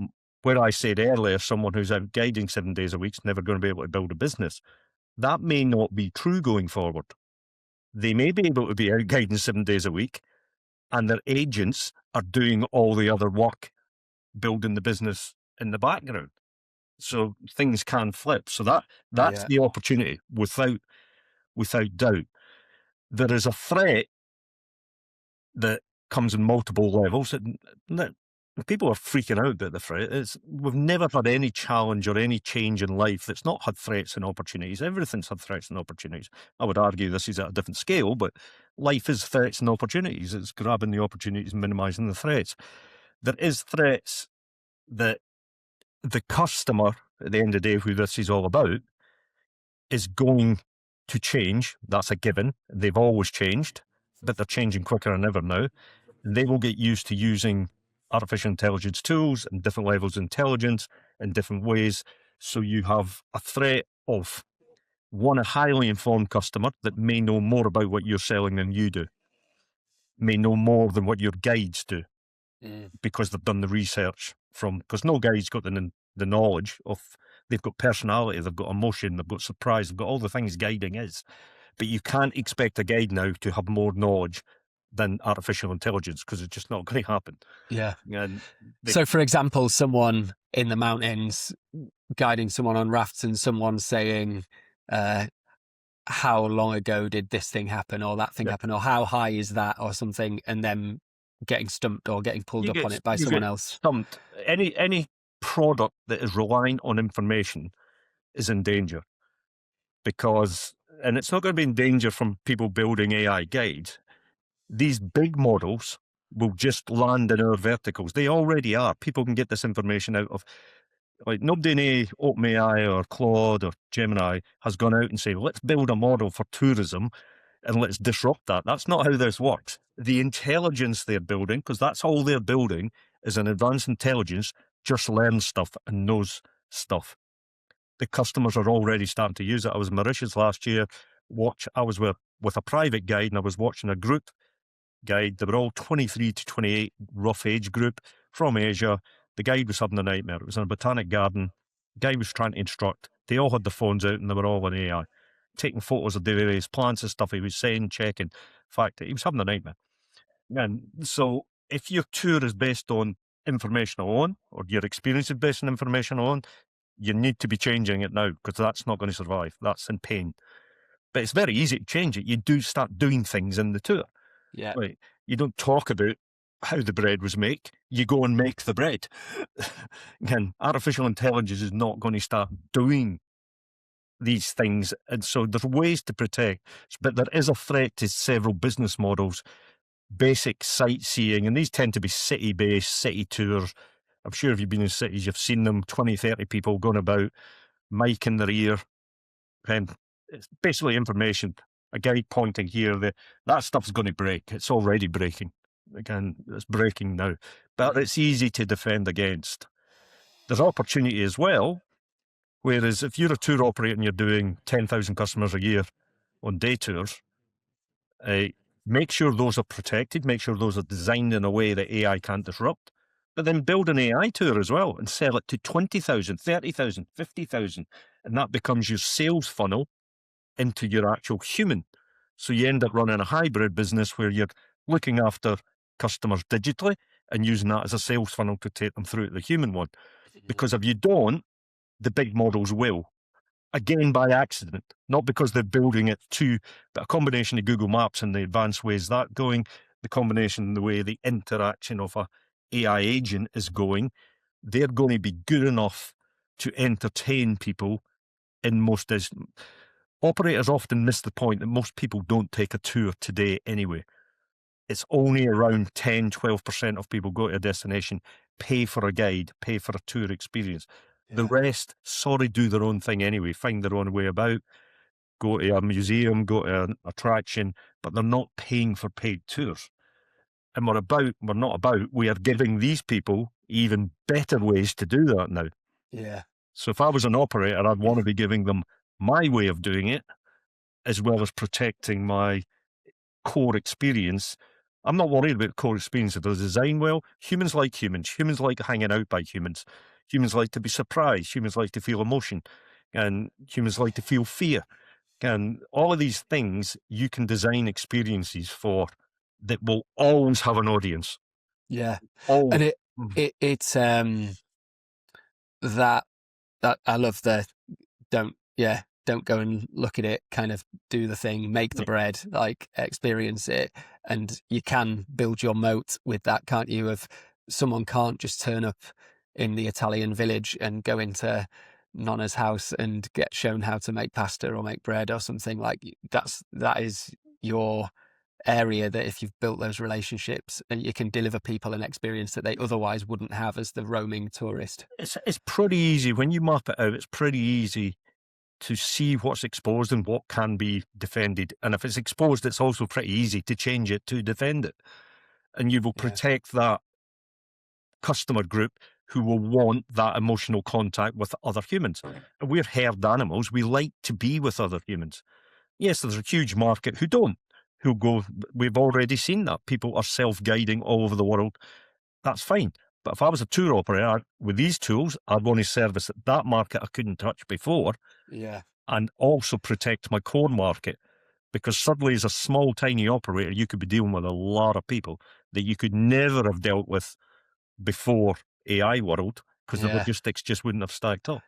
Speaker 3: where I said earlier, someone who's out guiding 7 days a week is never going to be able to build a business. That may not be true going forward. They may be able to be out guiding 7 days a week, and their agents are doing all the other work, building the business in the background. So things can flip. So that's the opportunity, without doubt. There is a threat that comes in multiple levels. That people are freaking out about the threat. We've never had any challenge or any change in life that's not had threats and opportunities. Everything's had threats and opportunities. I would argue this is at a different scale, but life is threats and opportunities. It's grabbing the opportunities and minimising the threats. There is threats that the customer, at the end of the day, who this is all about, is going to change. That's a given. They've always changed, but they're changing quicker than ever now. They will get used to using artificial intelligence tools and different levels of intelligence in different ways. So you have a threat of a highly informed customer that may know more about what you're selling than you do, may know more than what your guides do, because they've done the research because no guide's got the knowledge of, they've got personality, they've got emotion, they've got surprise, they've got all the things guiding is. But you can't expect a guide now to have more knowledge than artificial intelligence, because it's just not going to happen.
Speaker 2: Yeah. So, for example, someone in the mountains guiding someone on rafts and someone saying, how long ago did this thing happen or that thing happen, or how high is that or something, and then getting stumped or getting pulled up on it by someone else.
Speaker 3: Stumped. Any product that is reliant on information is in danger, and it's not going to be in danger from people building AI guides. These big models will just land in our verticals. They already are. People can get this information out of, like, nobody in OpenAI or Claude or Gemini has gone out and said, let's build a model for tourism and let's disrupt that. That's not how this works. The intelligence they're building, because that's all they're building, is an advanced intelligence, just learns stuff and knows stuff. The customers are already starting to use it. I was in Mauritius last year. I was with a private guide, and I was watching a group guide. They were all 23 to 28, rough age group from Asia. The guide was having a nightmare. It was in a botanic garden. The guy was trying to instruct. They all had their phones out and they were all in AI, taking photos of the various plants and stuff he was saying, checking. In fact, he was having a nightmare. And so if your tour is based on information alone, or your experience is based on information alone, you need to be changing it now, because that's not going to survive. That's in pain. But it's very easy to change it. You do start doing things in the tour.
Speaker 2: Yeah.
Speaker 3: Right. You don't talk about how the bread was made. You go and make the bread. Again, artificial intelligence is not going to start doing these things. And so there's ways to protect, but there is a threat to several business models, basic sightseeing, and these tend to be city-based, city tours. I'm sure if you've been in cities, you've seen them, 20, 30 people going about, mic in their ear, and it's basically information. A guide pointing here, that stuff's going to break. It's already breaking. Again, it's breaking now. But it's easy to defend against. There's opportunity as well, whereas if you're a tour operator and you're doing 10,000 customers a year on day tours, make sure those are protected, make sure those are designed in a way that AI can't disrupt. but then build an AI tour as well and sell it to 20,000, 30,000, 50,000. And that becomes your sales funnel into your actual human. So you end up running a hybrid business where you're looking after customers digitally and using that as a sales funnel to take them through to the human one. Because if you don't, the big models will. Again, by accident, not because they're building it to, but a combination of Google Maps and the advanced ways that going, the combination of the way the interaction of a AI agent is going, they're going to be good enough to entertain people in most days. Operators often miss the point that most people don't take a tour today anyway. It's only around 10, 12% of people go to a destination, pay for a guide, pay for a tour experience. The rest, do their own thing anyway, find their own way about, go to a museum, go to an attraction, but they're not paying for paid tours. And we are giving these people even better ways to do that now.
Speaker 2: Yeah.
Speaker 3: So if I was an operator, I'd want to be giving them my way of doing it, as well as protecting my core experience. I'm not worried about core experience if they're designed well. Humans like humans. Humans like hanging out by humans. Humans like to be surprised. Humans like to feel emotion. And humans like to feel fear. And all of these things you can design experiences for that will always have an audience.
Speaker 2: Yeah.
Speaker 3: Always.
Speaker 2: And it's that I love the don't go and look at it, kind of do the thing, make the bread, like experience it. And you can build your moat with that, can't you? Of someone can't just turn up in the Italian village and go into Nonna's house and get shown how to make pasta or make bread or something. Like that is your area, that if you've built those relationships, and you can deliver people an experience that they otherwise wouldn't have as the roaming tourist.
Speaker 3: It's pretty easy when you map it out. It's pretty easy to see what's exposed and what can be defended. And if it's exposed, it's also pretty easy to change it to defend it. And you will protect that customer group who will want that emotional contact with other humans. And we're herd animals. We like to be with other humans. Yes, there's a huge market who don't, who go, we've already seen that. People are self-guiding all over the world. That's fine. But if I was a tour operator with these tools, I'd want to service that market I couldn't touch before.
Speaker 2: Yeah.
Speaker 3: And also protect my core market. Because suddenly, as a small, tiny operator, you could be dealing with a lot of people that you could never have dealt with before AI world, because the logistics just wouldn't have stacked up.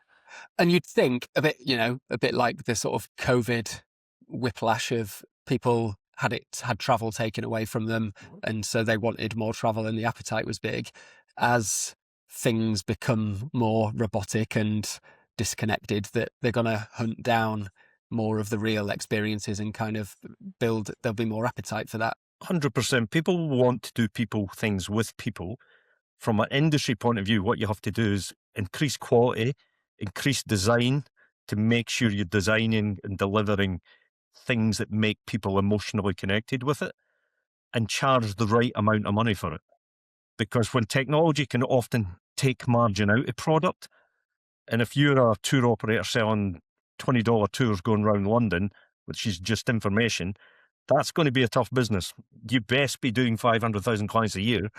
Speaker 2: And you'd think a bit like the sort of COVID whiplash of people had travel taken away from them, and so they wanted more travel and the appetite was big. As things become more robotic and disconnected, that they're going to hunt down more of the real experiences and kind of there'll be more appetite for that.
Speaker 3: 100%. People want to do things with people. From an industry point of view, what you have to do is increase quality, increase design to make sure you're designing and delivering things that make people emotionally connected with it, and charge the right amount of money for it. Because when technology can often take margin out of product, and if you're a tour operator selling $20 tours going around London, which is just information, that's going to be a tough business. You best be doing 500,000 clients a year,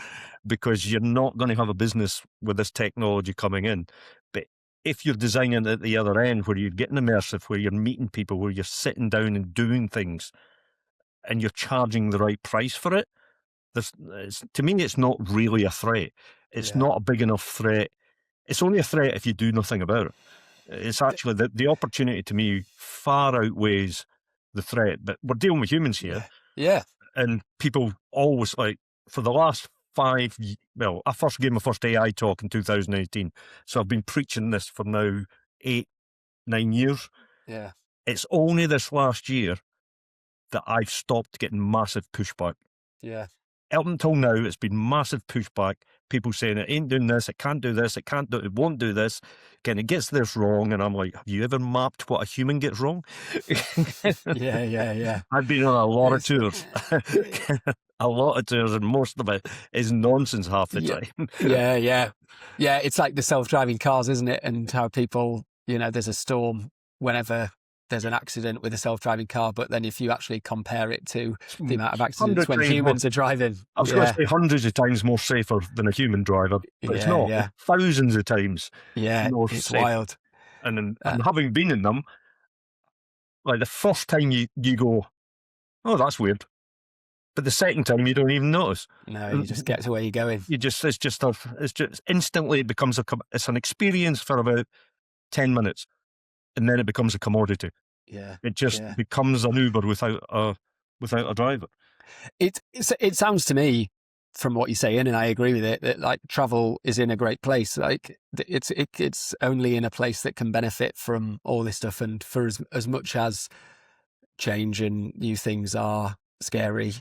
Speaker 3: because you're not going to have a business with this technology coming in. But if you're designing at the other end, where you're getting immersive, where you're meeting people, where you're sitting down and doing things, and you're charging the right price for it, to me, it's not really a threat. It's not a big enough threat. It's only a threat if you do nothing about it. It's actually the opportunity, to me, far outweighs the threat. But we're dealing with humans here.
Speaker 2: Yeah.
Speaker 3: And people always, like, for the last I first gave my first AI talk in 2018. So I've been preaching this for now 8-9 years.
Speaker 2: Yeah.
Speaker 3: It's only this last year that I've stopped getting massive pushback.
Speaker 2: Yeah.
Speaker 3: Up until now, it's been massive pushback. People saying it ain't doing this, it can't do this, it won't do this. Again, it gets this wrong, and I'm like, have you ever mapped what a human gets wrong?
Speaker 2: Yeah.
Speaker 3: I've been on a lot of tours. A lot of tours, and most of it is nonsense half the time.
Speaker 2: Yeah, it's like the self-driving cars, isn't it? And how people, there's a storm whenever there's an accident with a self-driving car, but then if you actually compare it to the amount of accidents
Speaker 3: 100
Speaker 2: when
Speaker 3: times more.
Speaker 2: humans are driving,
Speaker 3: I was going to say hundreds of times more safer than a human driver, but it's not.
Speaker 2: yeah,
Speaker 3: It's thousands of times more
Speaker 2: it's
Speaker 3: safe.
Speaker 2: wild.
Speaker 3: And having been in them, like the first time you go, oh, that's weird. But the second time you don't even notice.
Speaker 2: No, you just get to where you're going.
Speaker 3: It's just instantly it becomes it's an experience for about 10 minutes, and then it becomes a commodity.
Speaker 2: Yeah.
Speaker 3: It just becomes an Uber without a driver.
Speaker 2: It sounds to me, from what you're saying, and I agree with it, that like travel is in a great place. Like it's only in a place that can benefit from all this stuff. And for as much as change and new things are scary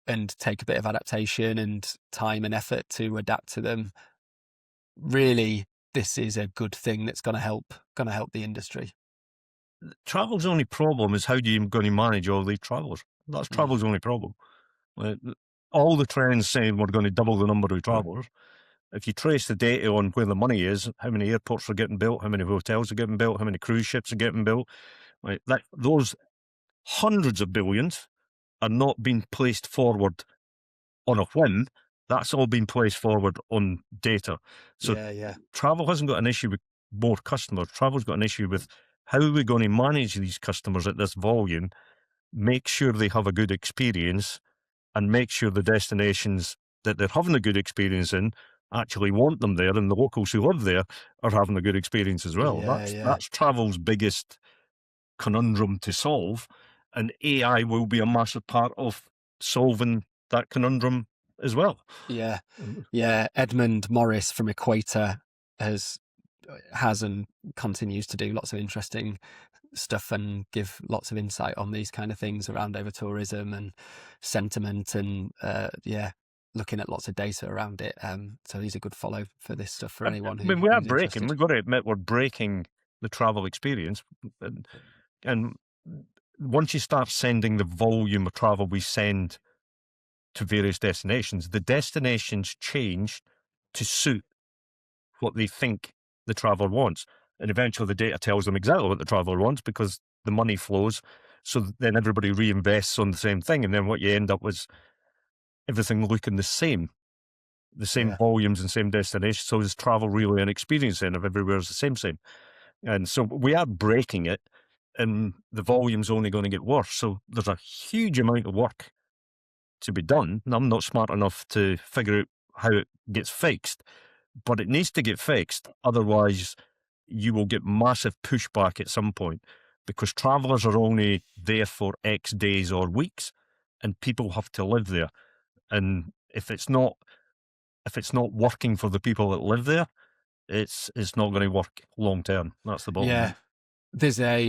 Speaker 2: and take a bit of adaptation and time and effort to adapt to them, really, this is a good thing that's going to help the industry.
Speaker 3: Travel's only problem is how do you going to manage all these travellers? That's travel's only problem. All the trends saying we're going to double the number of travellers. If you trace the data on where the money is, how many airports are getting built, how many hotels are getting built, how many cruise ships are getting built, those hundreds of billions are not being placed forward on a whim. That's all been placed forward on data. So travel hasn't got an issue with more customers. Travel's got an issue with how are we going to manage these customers at this volume, make sure they have a good experience, and make sure the destinations that they're having a good experience in actually want them there, and the locals who live there are having a good experience as well. That's travel's biggest conundrum to solve, and AI will be a massive part of solving that conundrum as well.
Speaker 2: Yeah. Edmund Morris from Equator has and continues to do lots of interesting stuff and give lots of insight on these kind of things around over tourism and sentiment and looking at lots of data around it. So he's a good follow for this stuff for anyone who.
Speaker 3: I mean, we are breaking.
Speaker 2: Interested.
Speaker 3: We've got to admit we're breaking the travel experience, and once you start sending the volume of travel we send to various destinations, the destinations change to suit what they think the traveller wants. And eventually the data tells them exactly what the traveller wants because the money flows. So then everybody reinvests on the same thing. And then what you end up with everything looking the same volumes and same destinations. So is travel really an experience then if everywhere is the same? And so we are breaking it, and the volume's only going to get worse. So there's a huge amount of work to be done. And I'm not smart enough to figure out how it gets fixed, but it needs to get fixed. Otherwise, you will get massive pushback at some point because travellers are only there for X days or weeks, and people have to live there. And if it's not working for the people that live there, it's not going to work long term. That's the bottom line.
Speaker 2: There's there's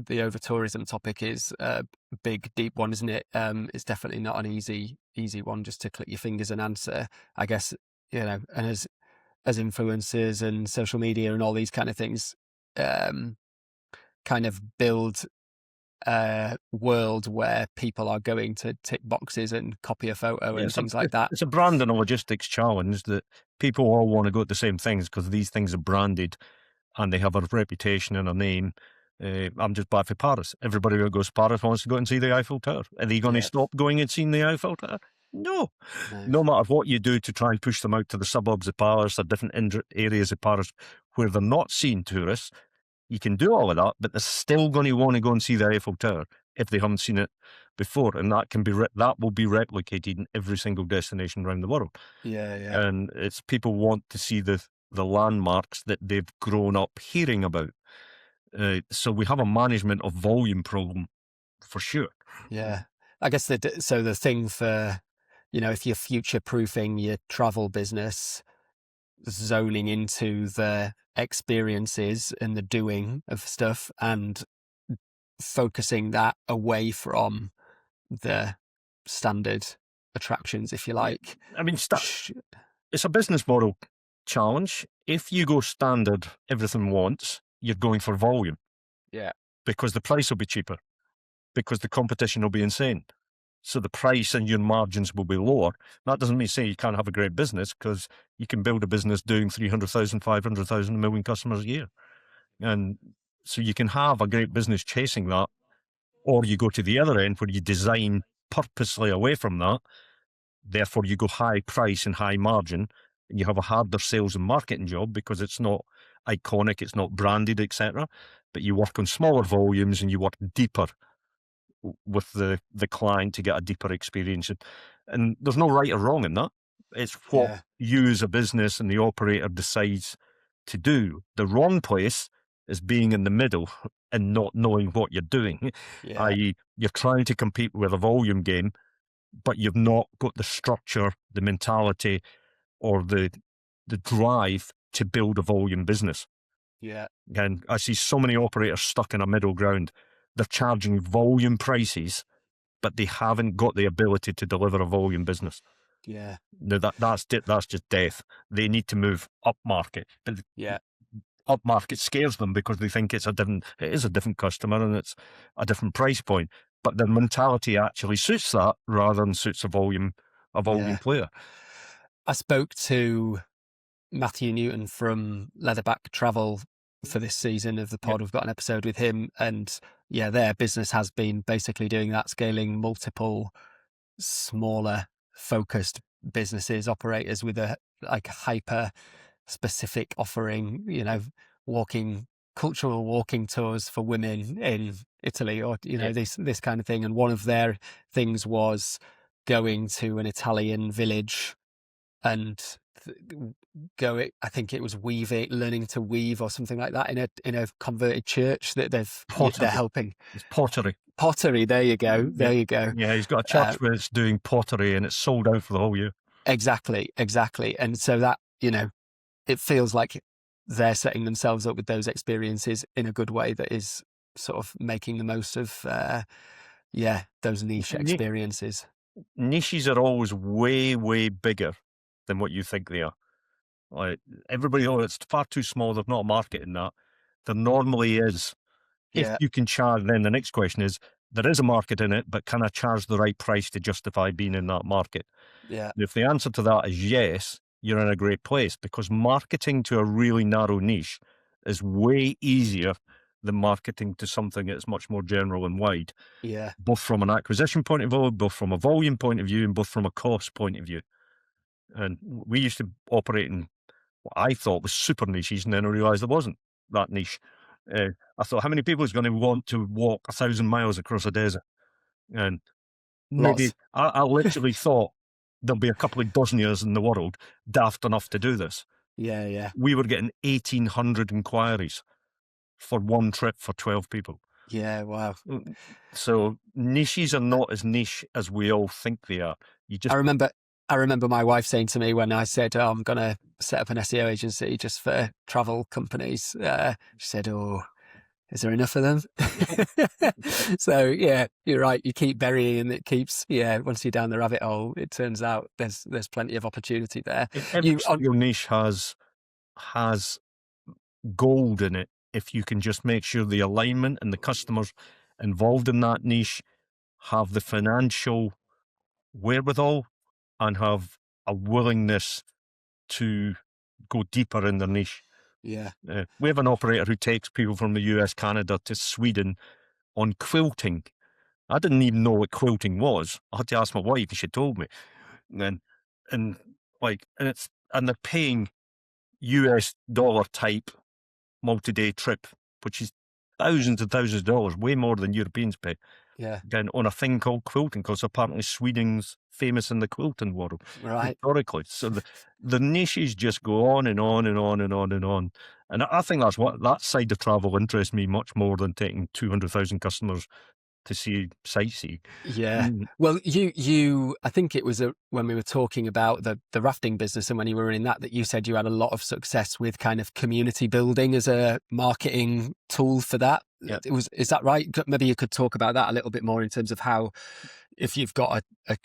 Speaker 2: the over tourism topic is a big, deep one, isn't it? It's definitely not an easy one just to click your fingers and answer, I guess, and as influencers and social media and all these kind of things, kind of build a world where people are going to tick boxes and copy a photo and things like that.
Speaker 3: It's a brand and a logistics challenge that people all want to go to the same things because these things are branded and they have a reputation and a name. I'm just back for Paris. Everybody who goes to Paris wants to go and see the Eiffel Tower. Are they going to stop going and seeing the Eiffel Tower? No. No matter what you do to try and push them out to the suburbs of Paris or different areas of Paris where they're not seeing tourists, you can do all of that, but they're still going to want to go and see the Eiffel Tower if they haven't seen it before, and that can be that will be replicated in every single destination around the world. And it's people want to see the landmarks that they've grown up hearing about. So we have a management of volume problem for sure.
Speaker 2: Yeah, I guess the thing for if you're future proofing your travel business, zoning into the experiences and the doing of stuff and focusing that away from the standard attractions, if you like.
Speaker 3: I mean, it's a business model challenge. If you go standard everything once, you're going for volume.
Speaker 2: Yeah.
Speaker 3: Because the price will be cheaper, because the competition will be insane. So the price and your margins will be lower. That doesn't mean say you can't have a great business, because you can build a business doing 300,000, 500,000, 1 million customers a year. And So you can have a great business chasing that, or you go to the other end where you design purposely away from that. Therefore, you go high price and high margin, and you have a harder sales and marketing job because it's not iconic, it's not branded, etc. But you work on smaller volumes and you work deeper with the client to get a deeper experience. And there's no right or wrong in that. It's what
Speaker 2: Yeah.
Speaker 3: you as a business and the operator decides to do. The wrong place is being in the middle and not knowing what you're doing.
Speaker 2: Yeah.
Speaker 3: I.e., you're trying to compete with a volume game, but you've not got the structure, the mentality, or the drive to build a volume business.
Speaker 2: Yeah.
Speaker 3: And I see so many operators stuck in a middle ground. They're charging volume prices, but they haven't got the ability to deliver a volume business.
Speaker 2: Yeah.
Speaker 3: No, that's just death. They need to move up market.
Speaker 2: Yeah.
Speaker 3: Up market scares them because they think it is a different customer and it's a different price point. But their mentality actually suits that rather than suits a volume player.
Speaker 2: I spoke to Matthew Newton from Leatherback Travel for this season of the pod. We've got an episode with him, and their business has been basically doing that, scaling multiple smaller focused businesses, operators with a hyper specific offering, cultural walking tours for women in Italy, or this kind of thing. And one of their things was going to an Italian village and I think it was learning to weave or something like that in a converted church that they're helping.
Speaker 3: It's pottery.
Speaker 2: Pottery, there you go. There you go.
Speaker 3: Yeah, he's got a church where it's doing pottery and it's sold out for the whole year.
Speaker 2: Exactly. And so that, it feels like they're setting themselves up with those experiences in a good way that is sort of making the most of, those niche experiences.
Speaker 3: Niches are always way, way bigger than what you think they are. Like everybody, it's far too small. There's not a market in that. There normally is. If you can charge, then the next question is, there is a market in it, but can I charge the right price to justify being in that market?
Speaker 2: Yeah.
Speaker 3: And if the answer to that is yes, you're in a great place, because marketing to a really narrow niche is way easier than marketing to something that's much more general and wide.
Speaker 2: Yeah.
Speaker 3: Both from an acquisition point of view, both from a volume point of view, and both from a cost point of view. And we used to operate in what I thought was super niches, and then I realised it wasn't that niche. I thought, how many people is going to want to walk 1,000 miles across a desert? And maybe I literally thought there'll be a couple of dozen years in the world daft enough to do this.
Speaker 2: Yeah.
Speaker 3: We were getting 1,800 inquiries for one trip for 12 people.
Speaker 2: Yeah, wow.
Speaker 3: So niches are not as niche as we all think they are.
Speaker 2: I remember my wife saying to me when I said, I'm going to set up an SEO agency just for travel companies, she said, is there enough of them? So, you're right. You keep burying and it keeps, once you're down the rabbit hole, it turns out there's plenty of opportunity there.
Speaker 3: Every single niche has gold in it if you can just make sure the alignment and the customers involved in that niche have the financial wherewithal and have a willingness to go deeper in their niche.
Speaker 2: Yeah.
Speaker 3: We have an operator who takes people from the US, Canada to Sweden on quilting. I didn't even know what quilting was. I had to ask my wife and she told me. And they're paying US dollar type multi-day trip, which is thousands and thousands of dollars, way more than Europeans pay.
Speaker 2: Yeah.
Speaker 3: Again, on a thing called quilting, because apparently Sweden's famous in the quilting world,
Speaker 2: right?
Speaker 3: Historically. So the niches just go on and on and on and on and on. And I think that side of travel interests me much more than taking 200,000 customers to see sightsee.
Speaker 2: Yeah. Well, you I think it was when we were talking about the rafting business and when you were in that you said you had a lot of success with kind of community building as a marketing tool for that.
Speaker 3: Yeah.
Speaker 2: Is that right? Maybe you could talk about that a little bit more in terms of how, if you've got a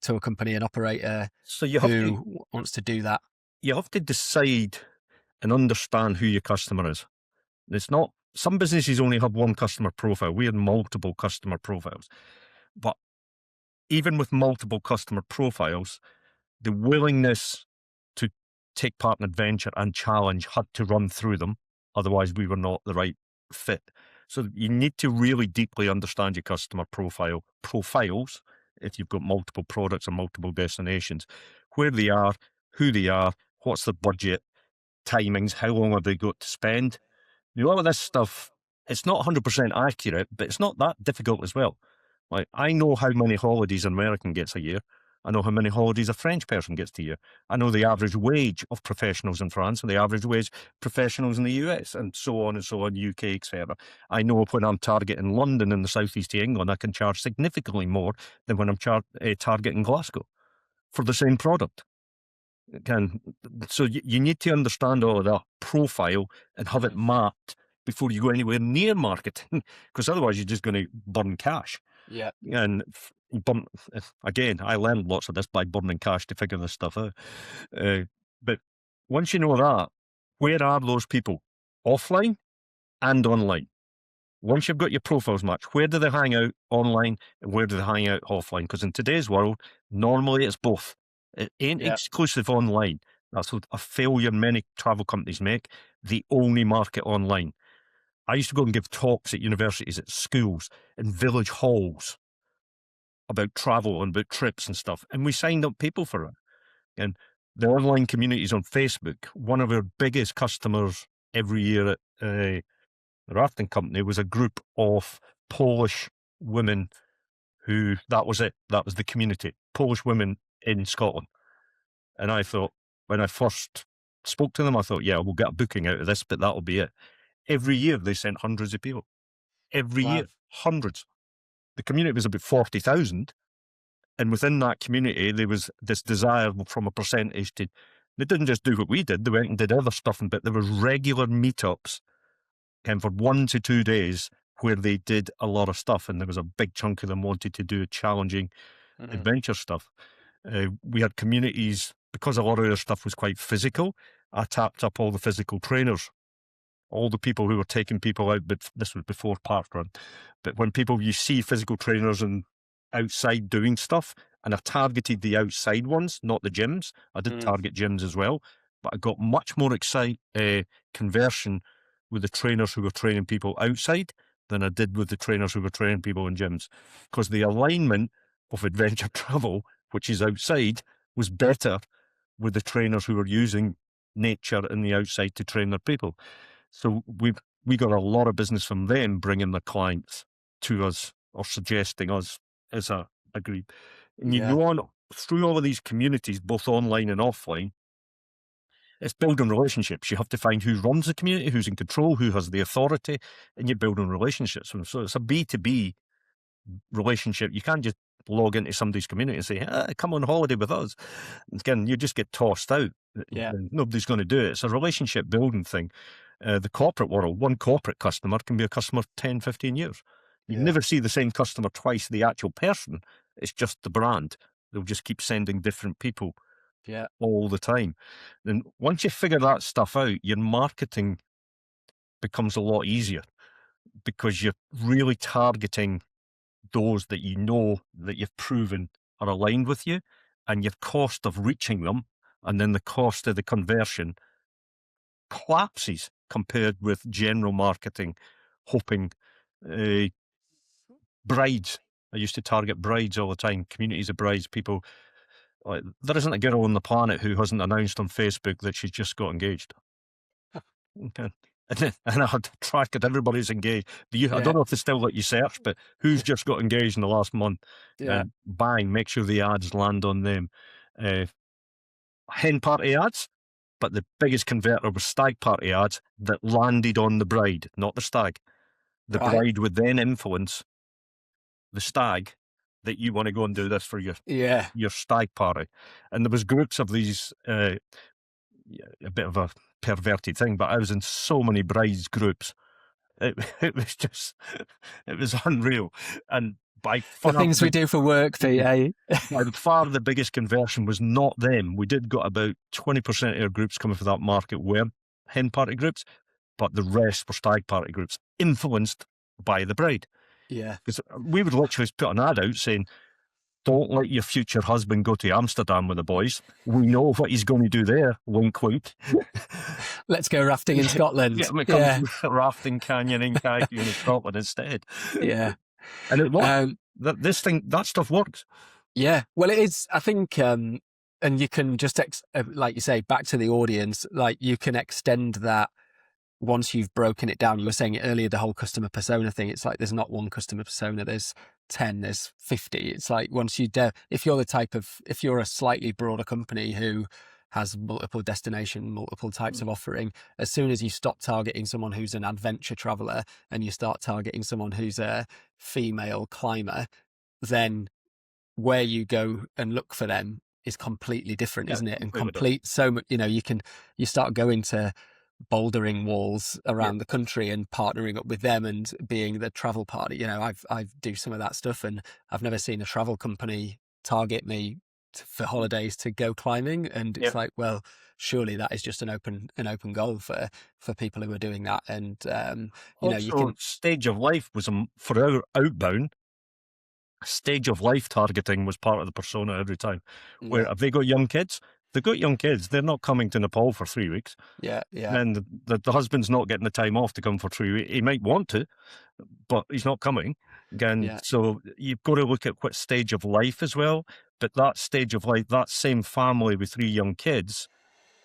Speaker 2: tour company, an operator who wants to do that.
Speaker 3: You have to decide and understand who your customer is. It's not, some businesses only have one customer profile. We had multiple customer profiles. But even with multiple customer profiles, the willingness to take part in adventure and challenge had to run through them. Otherwise, we were not the right fit. So you need to really deeply understand your customer profiles, if you've got multiple products or multiple destinations, where they are, who they are, what's the budget, timings, how long have they got to spend. A lot of this stuff, it's not 100% accurate, but it's not that difficult as well. Like, I know how many holidays an American gets a year. I know how many holidays a French person gets a year. I know the average wage of professionals in France and the average wage professionals in the US, and so on, UK, etc. I know when I'm targeting London and the southeast of England, I can charge significantly more than when I'm targeting Glasgow for the same product. So you need to understand all of that profile and have it mapped before you go anywhere near marketing, because otherwise you're just going to burn cash.
Speaker 2: Yeah.
Speaker 3: And again, I learned lots of this by burning cash to figure this stuff out. But once you know that, where are those people? Offline and online. Once you've got your profiles matched, where do they hang out online and where do they hang out offline? Because in today's world, normally it's both. It ain't exclusive online. That's a failure many travel companies make. They only market online. I used to go and give talks at universities, at schools, in village halls about travel and about trips and stuff. And we signed up people for it. And the online communities on Facebook, one of our biggest customers every year at the rafting company was a group of Polish women who, that was it. That was the community. Polish women in Scotland. And I thought, when I first spoke to them, I thought, yeah, we'll get a booking out of this, but that'll be it. Every year they sent hundreds of people. Every year, hundreds. The community was about 40,000. And within that community, there was this desire from a percentage to, they didn't just do what we did, they went and did other stuff, but there was regular meetups for 1 to 2 days where they did a lot of stuff. And there was a big chunk of them wanted to do challenging adventure stuff. We had communities, because a lot of their stuff was quite physical, I tapped up all the physical trainers, all the people who were taking people out, but this was before parkrun. But when you see physical trainers and outside doing stuff, and I targeted the outside ones, not the gyms. I did target gyms as well, but I got much more conversion with the trainers who were training people outside than I did with the trainers who were training people in gyms, because the alignment of adventure travel, which is outside, was better with the trainers who were using nature and the outside to train their people. So we got a lot of business from them bringing their clients to us or suggesting us as a group. And you go on through all of these communities, both online and offline. It's building relationships. You have to find who runs the community, who's in control, who has the authority, and you're building relationships with them. So it's a B2B relationship. You can't just log into somebody's community and say, come on holiday with us. Again, you just get tossed out.
Speaker 2: Yeah.
Speaker 3: Nobody's going to do it. It's a relationship building thing. The corporate world, one corporate customer can be a customer 10, 15 years. You never see the same customer twice, the actual person. It's just the brand. They'll just keep sending different people all the time. And once you figure that stuff out, your marketing becomes a lot easier, because you're really targeting those that you know that you've proven are aligned with you, and your cost of reaching them and then the cost of the conversion collapses compared with general marketing, hoping brides. I used to target brides all the time, communities of brides, people. Like, there isn't a girl on the planet who hasn't announced on Facebook that she's just got engaged. Okay. And I had tracked everybody's engaged. I don't know if they still let you search, but who's just got engaged in the last month? Bang, make sure the ads land on them. Hen party ads, but the biggest converter was stag party ads that landed on the bride, not the stag. The bride would then influence the stag that you want to go and do this for your stag party. And there was groups of these, a bit of a perverted thing, but I was in so many brides groups. It was unreal. And by far,
Speaker 2: the things we do for work, Pete, eh?
Speaker 3: By far the biggest conversion was not them. We did got about 20% of our groups coming from that market were hen party groups, but the rest were stag party groups influenced by the bride.
Speaker 2: Yeah.
Speaker 3: Because we would literally put an ad out saying, don't let your future husband go to Amsterdam with the boys. We know what he's going to do there. Wink, wink.
Speaker 2: Let's go rafting in Scotland.
Speaker 3: Get him to
Speaker 2: Yeah.
Speaker 3: come rafting, canyoning, kayaking in Scotland instead.
Speaker 2: Yeah.
Speaker 3: And it works. That stuff works.
Speaker 2: Yeah. Well, it is, I think, and you can just, like you say, back to the audience, like you can extend that once you've broken it down. You were saying it earlier, the whole customer persona thing. It's like there's not one customer persona, there's 10, there's 50. It's like once if you're a slightly broader company who has multiple destination, multiple types of offering, as soon as you stop targeting someone who's an adventure traveler and you start targeting someone who's a female climber, then where you go and look for them is completely different, isn't it? And so much, you start going to bouldering walls around the country and partnering up with them and being the travel party. I do some of that stuff, and I've never seen a travel company target me for holidays to go climbing. And it's like, well, surely that is just an open goal for people who are doing that. And
Speaker 3: stage of life was for our outbound. Stage of life targeting was part of the persona every time. Where have they got young kids? They've got young kids. They're not coming to Nepal for 3 weeks.
Speaker 2: Yeah.
Speaker 3: And the husband's not getting the time off to come for 3 weeks. He might want to, but he's not coming. Again, so you've got to look at what stage of life as well. But that stage of life, that same family with 3 young kids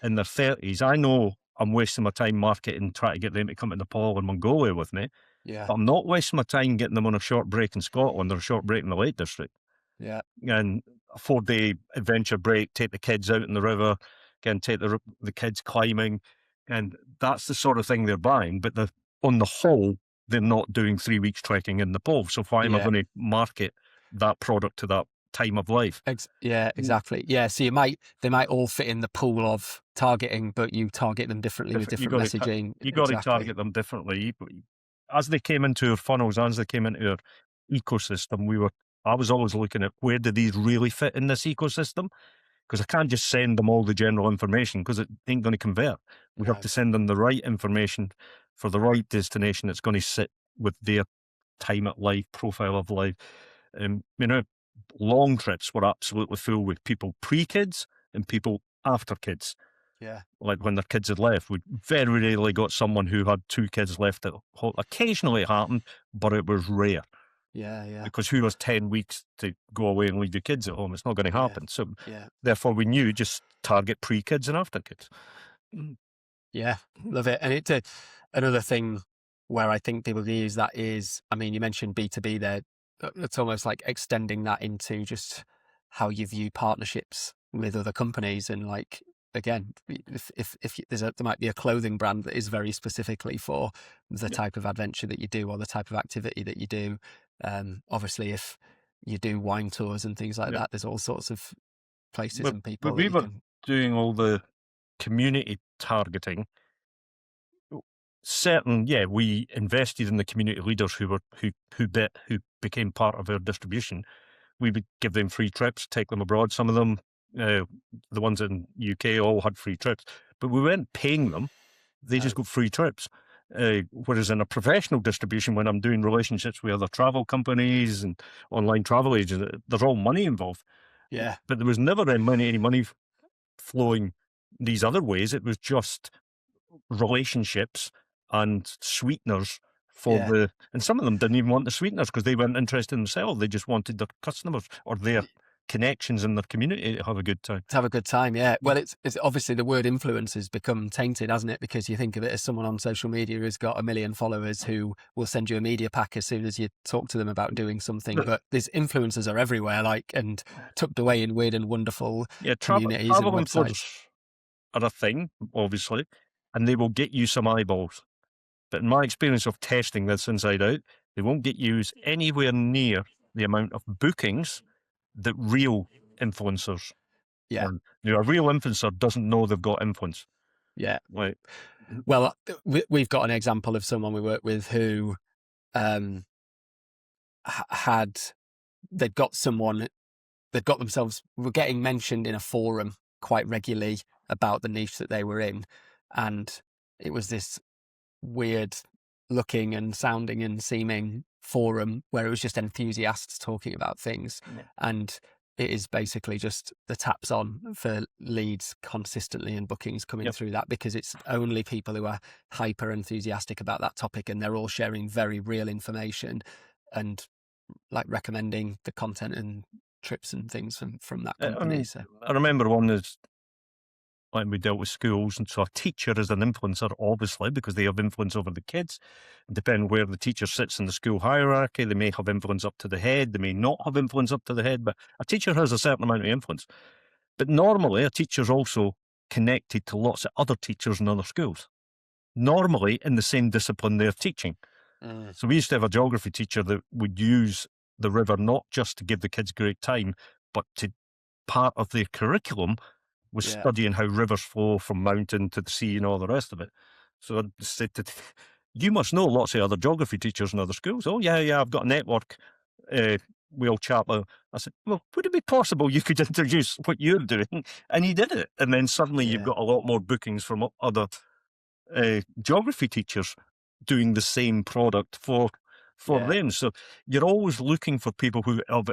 Speaker 3: in their 30s, I know I'm wasting my time marketing, trying to get them to come to Nepal and Mongolia with me.
Speaker 2: Yeah.
Speaker 3: But I'm not wasting my time getting them on a short break in Scotland or a short break in the Lake District.
Speaker 2: Yeah.
Speaker 3: And a 4-day adventure break, take the kids out in the river, again, take the kids climbing. And that's the sort of thing they're buying. But on the whole, they're not doing 3 weeks trekking in Nepal. So why am I going to market that product to that time of life?
Speaker 2: Exactly. Yeah. So they might all fit in the pool of targeting, but you target them differently with different messaging.
Speaker 3: You got to target them differently. As they came into our funnels, as they came into our ecosystem, I was always looking at where do these really fit in this ecosystem? Because I can't just send them all the general information because it ain't going to convert. We have to send them the right information for the right destination that's going to sit with their time at life, profile of life. Long trips were absolutely full with people pre-kids and people after kids.
Speaker 2: Yeah.
Speaker 3: Like when their kids had left, we very rarely got someone who had 2 kids left at home. Occasionally it happened, but it was rare.
Speaker 2: Yeah.
Speaker 3: Because who has 10 weeks to go away and leave your kids at home? It's not going to happen. So therefore we knew just target pre-kids and after kids.
Speaker 2: Yeah, love it. And it's another thing where I think people use that is, I mean, you mentioned B2B there. It's almost like extending that into just how you view partnerships with other companies. And like, again, if there might be a clothing brand that is very specifically for the type of adventure that you do or the type of activity that you do. Obviously, if you do wine tours and things like that, there's all sorts of places and people.
Speaker 3: We were doing all the community targeting. We invested in the community leaders who became part of our distribution. We would give them free trips, take them abroad. Some of them, the ones in UK, all had free trips, but we weren't paying them. They just got free trips. Whereas in a professional distribution, when I'm doing relationships with other travel companies and online travel agents, there's all money involved.
Speaker 2: Yeah.
Speaker 3: But there was never any money flowing these other ways. It was just relationships and sweeteners and some of them didn't even want the sweeteners because they weren't interested in themselves. They just wanted their customers or their connections in their community to have a good time.
Speaker 2: To have a good time, yeah. Well, it's obviously the word influence has become tainted, hasn't it? Because you think of it as someone on social media who's got 1 million followers who will send you a media pack as soon as you talk to them about doing something. But these influencers are everywhere, and tucked away in weird and wonderful communities and websites.
Speaker 3: Are a thing, obviously, and they will get you some eyeballs. But in my experience of testing this inside out, they won't get you anywhere near the amount of bookings that real influencers.
Speaker 2: Yeah.
Speaker 3: A real influencer doesn't know they've got influence.
Speaker 2: Yeah.
Speaker 3: Right.
Speaker 2: Well, we've got an example of someone we work with who were getting mentioned in a forum quite regularly about the niche that they were in. And it was this weird looking and sounding and seeming forum where it was just enthusiasts talking about things.
Speaker 1: Yeah.
Speaker 2: And it is basically just the taps on for leads consistently and bookings coming through that, because it's only people who are hyper enthusiastic about that topic, and they're all sharing very real information and like recommending the content and trips and things from that company.
Speaker 3: I remember one is when we dealt with schools, and so a teacher is an influencer, obviously, because they have influence over the kids. Depending where the teacher sits in the school hierarchy, they may have influence up to the head, they may not have influence up to the head, but a teacher has a certain amount of influence. But normally, a teacher's also connected to lots of other teachers in other schools, normally in the same discipline they're teaching. So we used to have a geography teacher that would use the river not just to give the kids great time, but to part of their curriculum was studying how rivers flow from mountain to the sea and all the rest of it. So I said, you must know lots of other geography teachers in other schools. Oh, yeah, I've got a network. We all chat. I said, well, would it be possible you could introduce what you're doing? And he did it. And then suddenly you've got a lot more bookings from other geography teachers doing the same product for them. So you're always looking for people who have...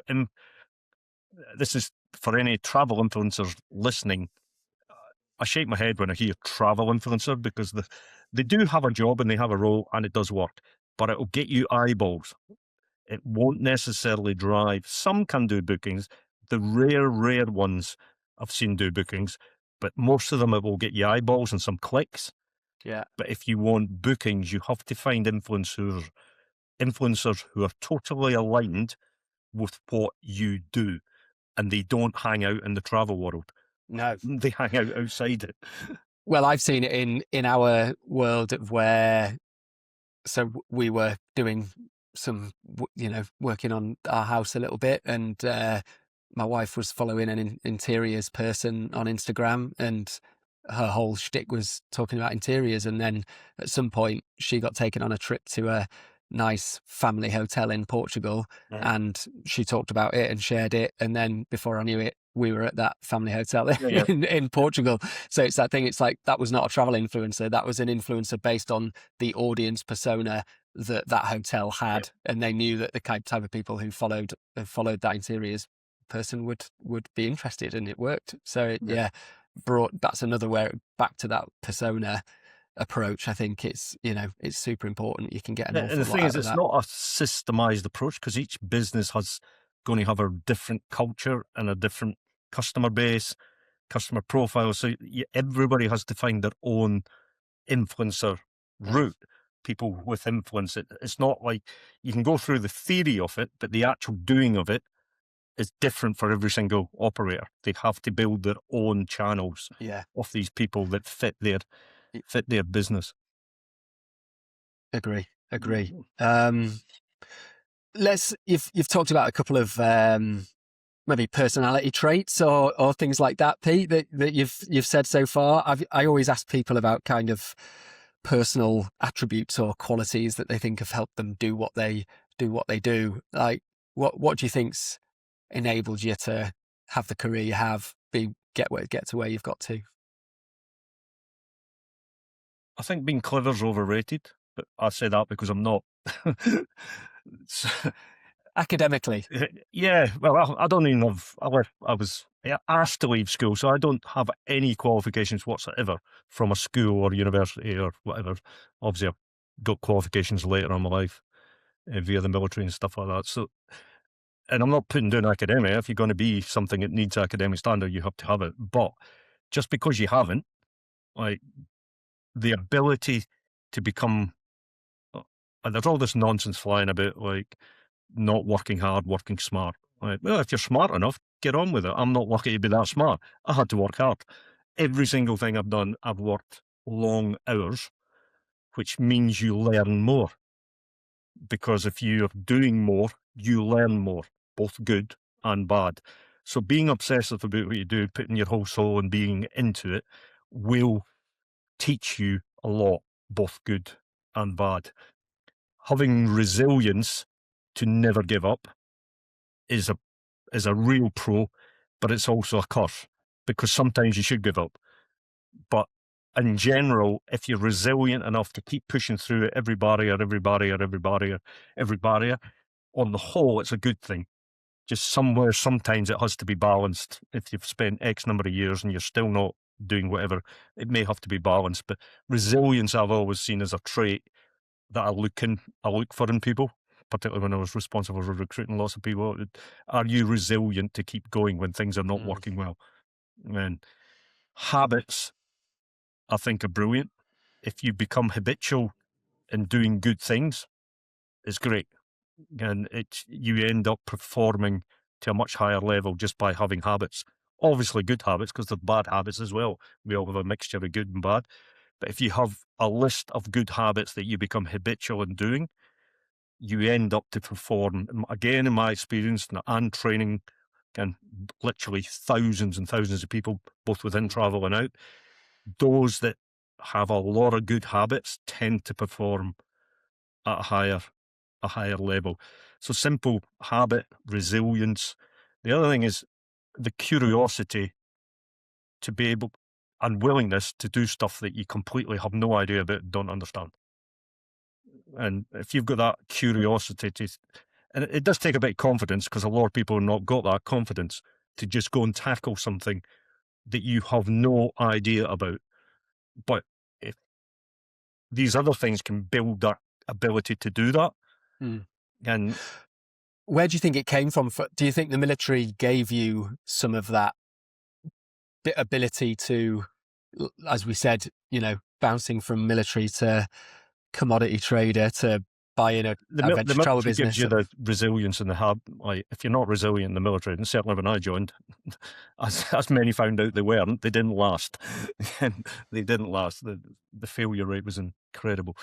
Speaker 3: this is for any travel influencers listening. I shake my head when I hear travel influencer, because they do have a job and they have a role and it does work, but it'll get you eyeballs. It won't necessarily drive. Some can do bookings. The rare ones I've seen do bookings, but most of them, it will get you eyeballs and some clicks.
Speaker 2: Yeah.
Speaker 3: But if you want bookings, you have to find influencers who are totally aligned with what you do, and they don't hang out in the travel world.
Speaker 2: No,
Speaker 3: they hang out outside it.
Speaker 2: Well, I've seen it in our world where, so we were doing some, working on our house a little bit, and my wife was following an interiors person on Instagram, and her whole shtick was talking about interiors. And then at some point she got taken on a trip to a nice family hotel in Portugal, and she talked about it and shared it. And then before I knew it, we were at that family hotel in Portugal. So it's that thing. It's like, that was not a travel influencer. That was an influencer based on the audience persona that hotel had. And they knew that the type of people who followed that interiors person would be interested, and it worked. So that's another way back to that persona approach. I think it's super important. You can get an awful lot out of that.
Speaker 3: And the thing is, it's not a systemized approach, because each business has going to have a different culture and a different customer base, customer profile. So everybody has to find their own influencer route. People with influence. It's not like you can go through the theory of it, but the actual doing of it is different for every single operator. They have to build their own channels of these people that fit their business.
Speaker 2: Agree. You've talked about a couple of maybe personality traits or things like that, Pete, that you've said so far. I always ask people about kind of personal attributes or qualities that they think have helped them do what they do. Like, what do you think's enabled you to have the career you have, get to where you've got to?
Speaker 3: I think being clever is overrated, but I say that because I'm not.
Speaker 2: Academically?
Speaker 3: Yeah, well, I don't even have... I was asked to leave school, so I don't have any qualifications whatsoever from a school or university or whatever. Obviously, I've got qualifications later in my life via the military and stuff like that. So, and I'm not putting down academia. If you're going to be something that needs academic standard, you have to have it. But just because you haven't, like, the ability to become... there's all this nonsense flying about, like, not working hard, working smart. Like, well, if you're smart enough, get on with it. I'm not lucky to be that smart. I had to work hard. Every single thing I've done, I've worked long hours, which means you learn more. Because if you're doing more, you learn more, both good and bad. So being obsessive about what you do, putting your whole soul and being into it, will teach you a lot, both good and bad. Having resilience to never give up is a real pro, but it's also a curse, because sometimes you should give up. But in general, if you're resilient enough to keep pushing through it, every barrier, on the whole, it's a good thing. Just somewhere, sometimes it has to be balanced. If you've spent X number of years and you're still not doing whatever, it may have to be balanced. But resilience, I've always seen as a trait that I look for in people, particularly when I was responsible for recruiting lots of people. Are you resilient to keep going when things are not working well? And habits, I think, are brilliant. If you become habitual in doing good things, it's great. And you end up performing to a much higher level just by having habits. Obviously good habits, because they're bad habits as well. We all have a mixture of good and bad. But if you have a list of good habits that you become habitual in doing, you end up to perform, again, in my experience and training, and literally thousands and thousands of people, both within travel and out, those that have a lot of good habits tend to perform at a higher level. So simple habit, resilience. The other thing is the curiosity to be able and willingness to do stuff that you completely have no idea about and don't understand. And if you've got that curiosity and it does take a bit of confidence, because a lot of people have not got that confidence to just go and tackle something that you have no idea about. But if these other things can build that ability to do that. And
Speaker 2: where do you think it came from? Do you think the military gave you some of that ability to, as we said, bouncing from military to commodity trader to buying a venture travel business?
Speaker 3: Gives you the resilience and the hub. Like, if you're not resilient in the military, and certainly when I joined, as many found out they weren't, they didn't last. They didn't last. The failure rate was incredible.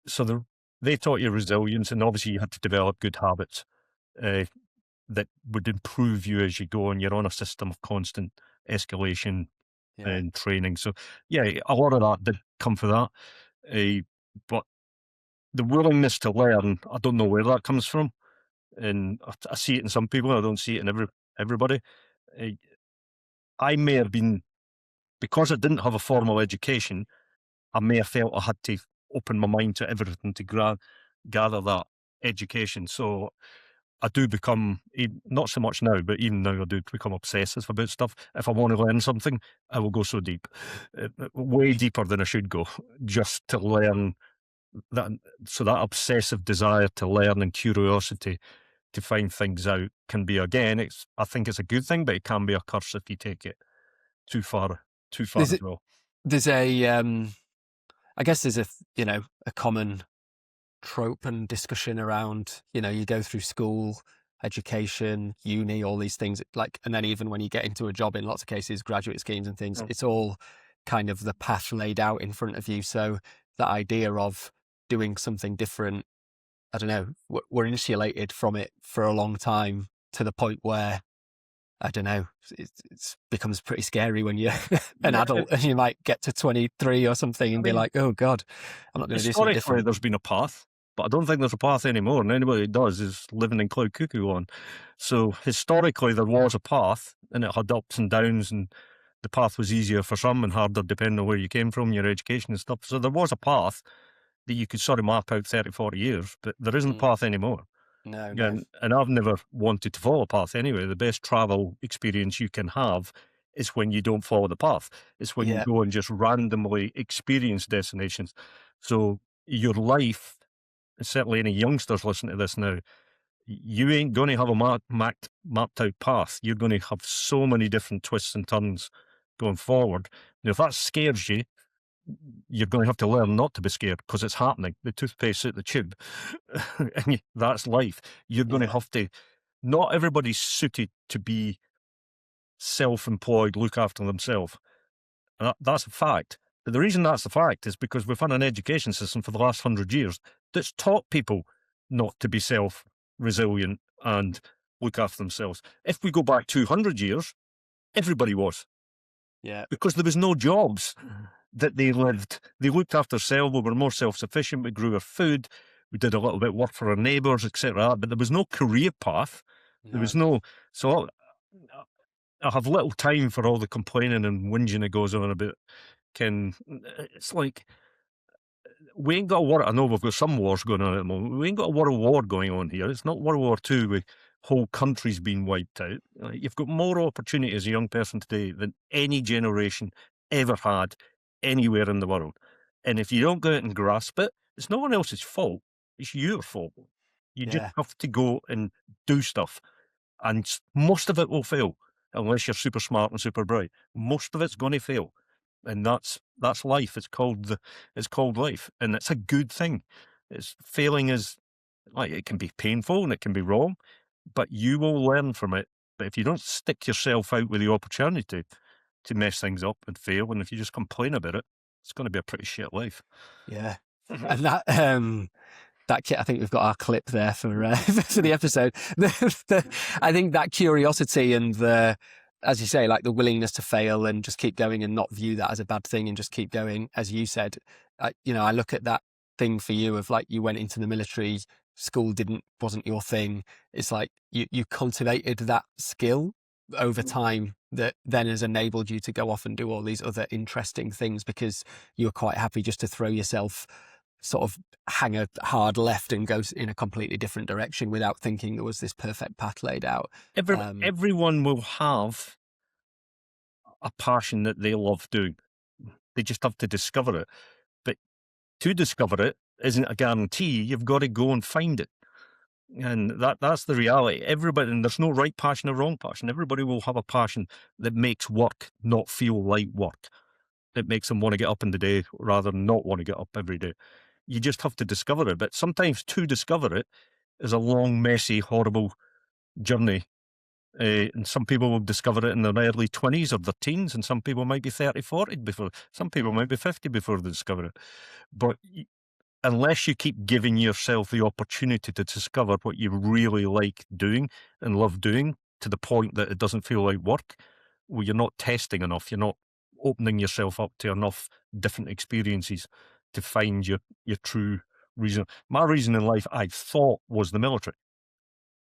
Speaker 3: So they taught you resilience, and obviously you had to develop good habits that would improve you as you go, and you're on a system of constant escalation and training. So yeah, a lot of that did come for that. But the willingness to learn, I don't know where that comes from. And I see it in some people, I don't see it in everybody. I may have been, because I didn't have a formal education, I may have felt I had to open my mind to everything to gather that education. So I do become, not so much now, but even now I do become obsessive about stuff. If I want to learn something, I will go so deep, way deeper than I should go, just to learn that. So that obsessive desire to learn and curiosity to find things out can be, again, I think it's a good thing, but it can be a curse if you take it too far as well.
Speaker 2: There's I guess there's a common trope and discussion around, you go through school, education, uni, all these things, and then even when you get into a job, in lots of cases, graduate schemes and things, it's all kind of the path laid out in front of you. So that idea of doing something different, I don't know, we're insulated from it for a long time, to the point where, I don't know, it becomes pretty scary when you're an adult and you might get to 23 or something and be like, oh God, I'm not going to do something different.
Speaker 3: There's been a path, but I don't think there's a path anymore. And anybody who does is living in cloud cuckoo land. So historically there was a path, and it had ups and downs, and the path was easier for some and harder depending on where you came from, your education and stuff. So there was a path that you could sort of map out 30, 40 years, but there isn't a path anymore.
Speaker 2: No.
Speaker 3: And I've never wanted to follow a path anyway. The best travel experience you can have is when you don't follow the path. It's when you go and just randomly experience destinations. So your life, certainly any youngsters listening to this now, you ain't going to have a mapped out path. You're going to have so many different twists and turns going forward. Now, if that scares you, you're going to have to learn not to be scared, because it's happening. The toothpaste out the tube. And that's life. You're going to have to, not everybody's suited to be self-employed, look after themselves. That's a fact. But the reason that's a fact is because we've had an education system for the last 100 years that's taught people not to be self-resilient and look after themselves. If we go back 200 years, everybody was.
Speaker 2: Yeah.
Speaker 3: Because there was no jobs that they lived. They looked after themselves. We were more self-sufficient. We grew our food. We did a little bit of work for our neighbours, etc. But there was no career path. No. There was no. So I have little time for all the complaining and whinging that goes on about it's like, we ain't got a war. I know we've got some wars going on at the moment. We ain't got a world war going on here. It's not World War II with whole countries being wiped out. You've got more opportunity as a young person today than any generation ever had anywhere in the world. And if you don't go out and grasp it, it's no one else's fault. It's your fault. You just
Speaker 2: Yeah.
Speaker 3: have to go and do stuff. And most of it will fail unless you're super smart and super bright. Most of it's going to fail. And that's life. It's called life, and it's a good thing. Failing is like, it can be painful and it can be wrong, but you will learn from it. But if you don't stick yourself out with the opportunity to mess things up and fail, and if you just complain about it, it's going to be a pretty shit life.
Speaker 2: Yeah. And that I think we've got our clip there for the episode. I think that curiosity and the, as you say, like the willingness to fail and just keep going and not view that as a bad thing and just keep going, as you said. I look at that thing for you of like, you went into the military, school wasn't your thing. It's like you cultivated that skill over time that then has enabled you to go off and do all these other interesting things, because you're quite happy just to throw yourself, sort of hang a hard left and go in a completely different direction without thinking there was this perfect path laid out.
Speaker 3: Everyone will have a passion that they love doing. They just have to discover it. But to discover it isn't a guarantee. You've got to go and find it. And that's the reality. Everybody, and there's no right passion or wrong passion. Everybody will have a passion that makes work not feel like work. It makes them want to get up in the day rather than not want to get up every day. You just have to discover it. But sometimes to discover it is a long, messy, horrible journey. And some people will discover it in their early 20s or their teens, and some people might be 30, 40 before. Some people might be 50 before they discover it. But unless you keep giving yourself the opportunity to discover what you really like doing and love doing to the point that it doesn't feel like work, well, you're not testing enough. You're not opening yourself up to enough different experiences to find your true reason. My reason in life, I thought, was the military.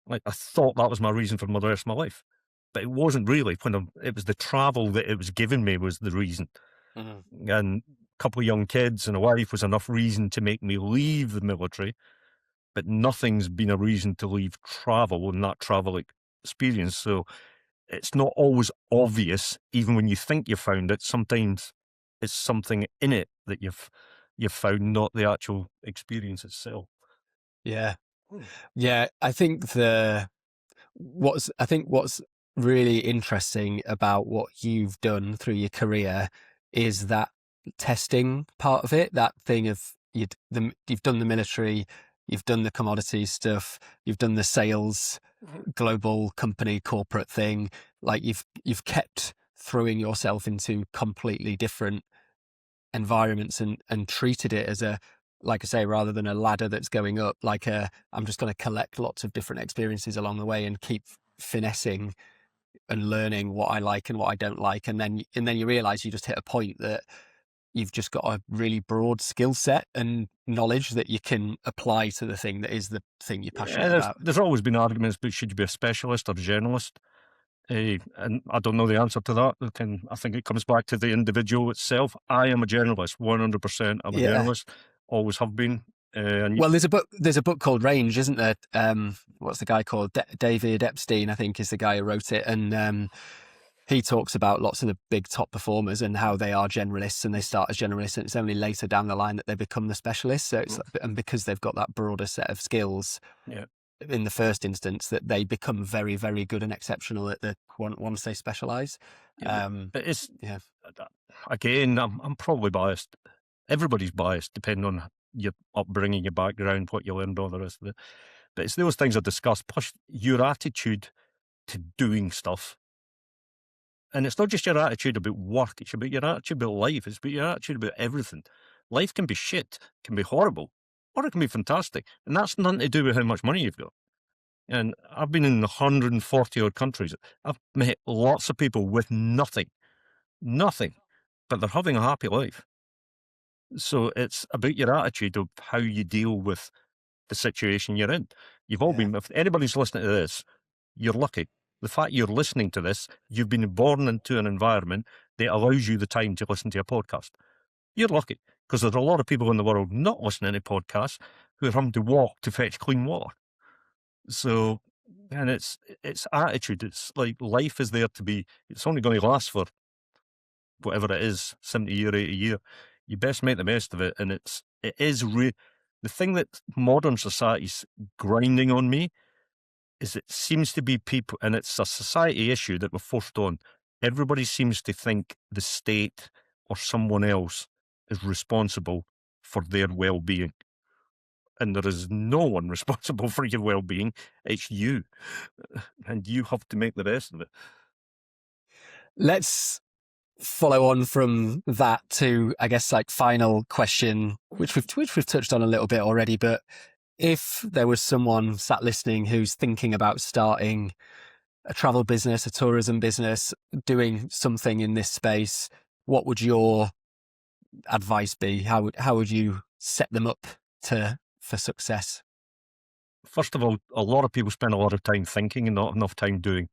Speaker 3: Like, I thought that was my reason for the rest of my life. But it wasn't really. It was the travel that it was giving me was the reason. Mm-hmm. And a couple of young kids and a wife was enough reason to make me leave the military. But nothing's been a reason to leave travel and that travel experience. So it's not always obvious, even when you think you've found it. Sometimes it's something in it that you've found, not the actual experience itself.
Speaker 2: Yeah. Yeah. I think what's really interesting about what you've done through your career is that testing part of it, that thing of you've done the military, you've done the commodities stuff, you've done the sales, global company, corporate thing. Like you've kept throwing yourself into completely different environments and treated it as a, like I say, rather than a ladder that's going up, like I'm just going to collect lots of different experiences along the way and keep finessing and learning what I like and what I don't like. And then you realize you just hit a point that you've just got a really broad skill set and knowledge that you can apply to the thing that is the thing you're passionate about.
Speaker 3: There's always been arguments, but should you be a specialist or a generalist? And I don't know the answer to that. I think it comes back to the individual itself. I am a generalist, 100%. I'm a generalist, always have been.
Speaker 2: Well, there's a book called Range, isn't there? What's the guy called? David Epstein, I think, is the guy who wrote it. And he talks about lots of the big top performers and how they are generalists, and they start as generalists, and it's only later down the line that they become the specialists. So it's and because they've got that broader set of skills, in the first instance, that they become very, very good and exceptional at the once they specialize.
Speaker 3: But it's again, I'm probably biased. Everybody's biased, depending on your upbringing, your background, what you learned, all the rest of it. But it's those things I discussed, plus your attitude to doing stuff. And it's not just your attitude about work, it's about your attitude about life, it's about your attitude about everything. Life can be shit, can be horrible, or it can be fantastic. And that's nothing to do with how much money you've got. And I've been in 140 odd countries. I've met lots of people with nothing, but they're having a happy life. So it's about your attitude of how you deal with the situation you're in. You've all been, if anybody's listening to this, you're lucky. The fact you're listening to this, you've been born into an environment that allows you the time to listen to a podcast. You're lucky, because there's a lot of people in the world not listening to podcasts who are having to walk to fetch clean water. So, and it's attitude. It's like life is there to be, it's only going to last for whatever it is, 70 year, 80 year. You best make the best of it. And it is the thing that modern society's grinding on me is it seems to be people, and it's a society issue that we're forced on. Everybody seems to think the state or someone else is responsible for their well-being. And there is no one responsible for your well-being. It's you. And you have to make the best of it.
Speaker 2: Let's follow on from that to, I guess, like final question, which we've touched on a little bit already, but if there was someone sat listening who's thinking about starting a travel business, a tourism business, doing something in this space, what would your advice be? How would you set them up for success?
Speaker 3: First of all, a lot of people spend a lot of time thinking and not enough time doing.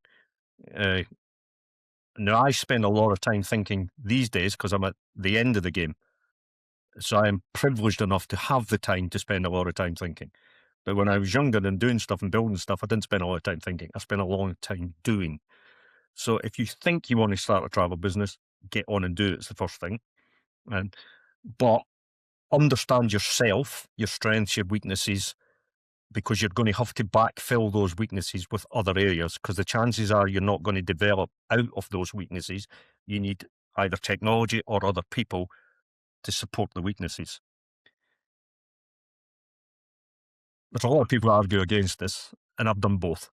Speaker 3: Now, I spend a lot of time thinking these days because I'm at the end of the game. So I am privileged enough to have the time to spend a lot of time thinking. But when I was younger and doing stuff and building stuff, I didn't spend a lot of time thinking. I spent a long time doing. So if you think you want to start a travel business, get on and do it. It's the first thing. But understand yourself, your strengths, your weaknesses, because you're going to have to backfill those weaknesses with other areas, because the chances are you're not going to develop out of those weaknesses. You need either technology or other people to support the weaknesses. There's a lot of people who argue against this, and I've done both.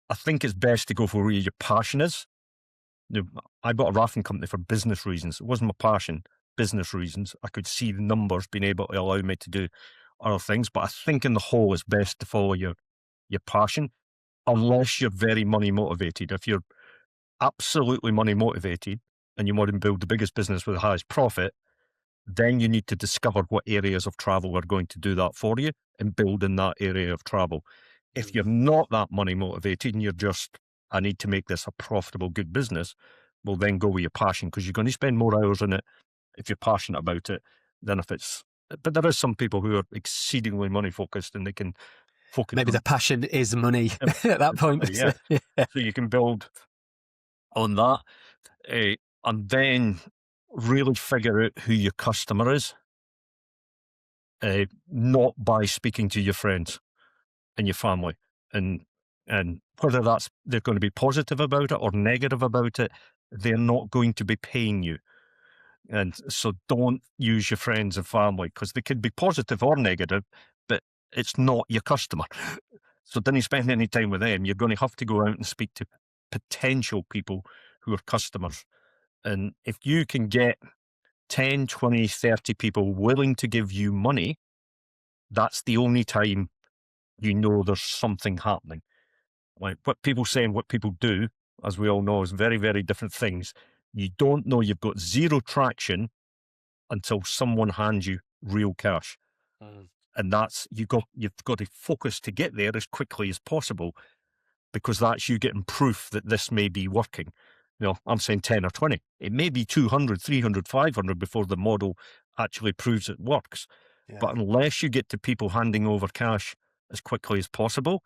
Speaker 3: I think it's best to go for where your passion is. I bought a rafting company for business reasons. It wasn't my passion, business reasons. I could see the numbers being able to allow me to do other things, but I think in the whole it's best to follow your passion, unless you're very money motivated. If you're absolutely money motivated and you want to build the biggest business with the highest profit, then you need to discover what areas of travel are going to do that for you and build in that area of travel. If you're not that money motivated and you're just, I need to make this a profitable, good business, well, then go with your passion, because you're going to spend more hours in it if you're passionate about it than if it's, but there is some people who are exceedingly money focused and they can focus.
Speaker 2: Maybe the passion is money at that point.
Speaker 3: Yeah. So you can build on that, and then really figure out who your customer is, not by speaking to your friends and your family, and whether that's they're going to be positive about it or negative about it, they're not going to be paying you. And so don't use your friends and family, because they could be positive or negative, but it's not your customer. So don't spend any time with them. You're going to have to go out and speak to potential people who are customers. And if you can get 10, 20, 30 people willing to give you money, that's the only time you know there's something happening. Like what people say and what people do, as we all know, is very, very different things. You don't know you've got zero traction until someone hands you real cash. And that's, you've got to focus to get there as quickly as possible, because that's you getting proof that this may be working. You know, I'm saying 10 or 20. It may be 200, 300, 500 before the model actually proves it works. Yeah. But unless you get to people handing over cash as quickly as possible,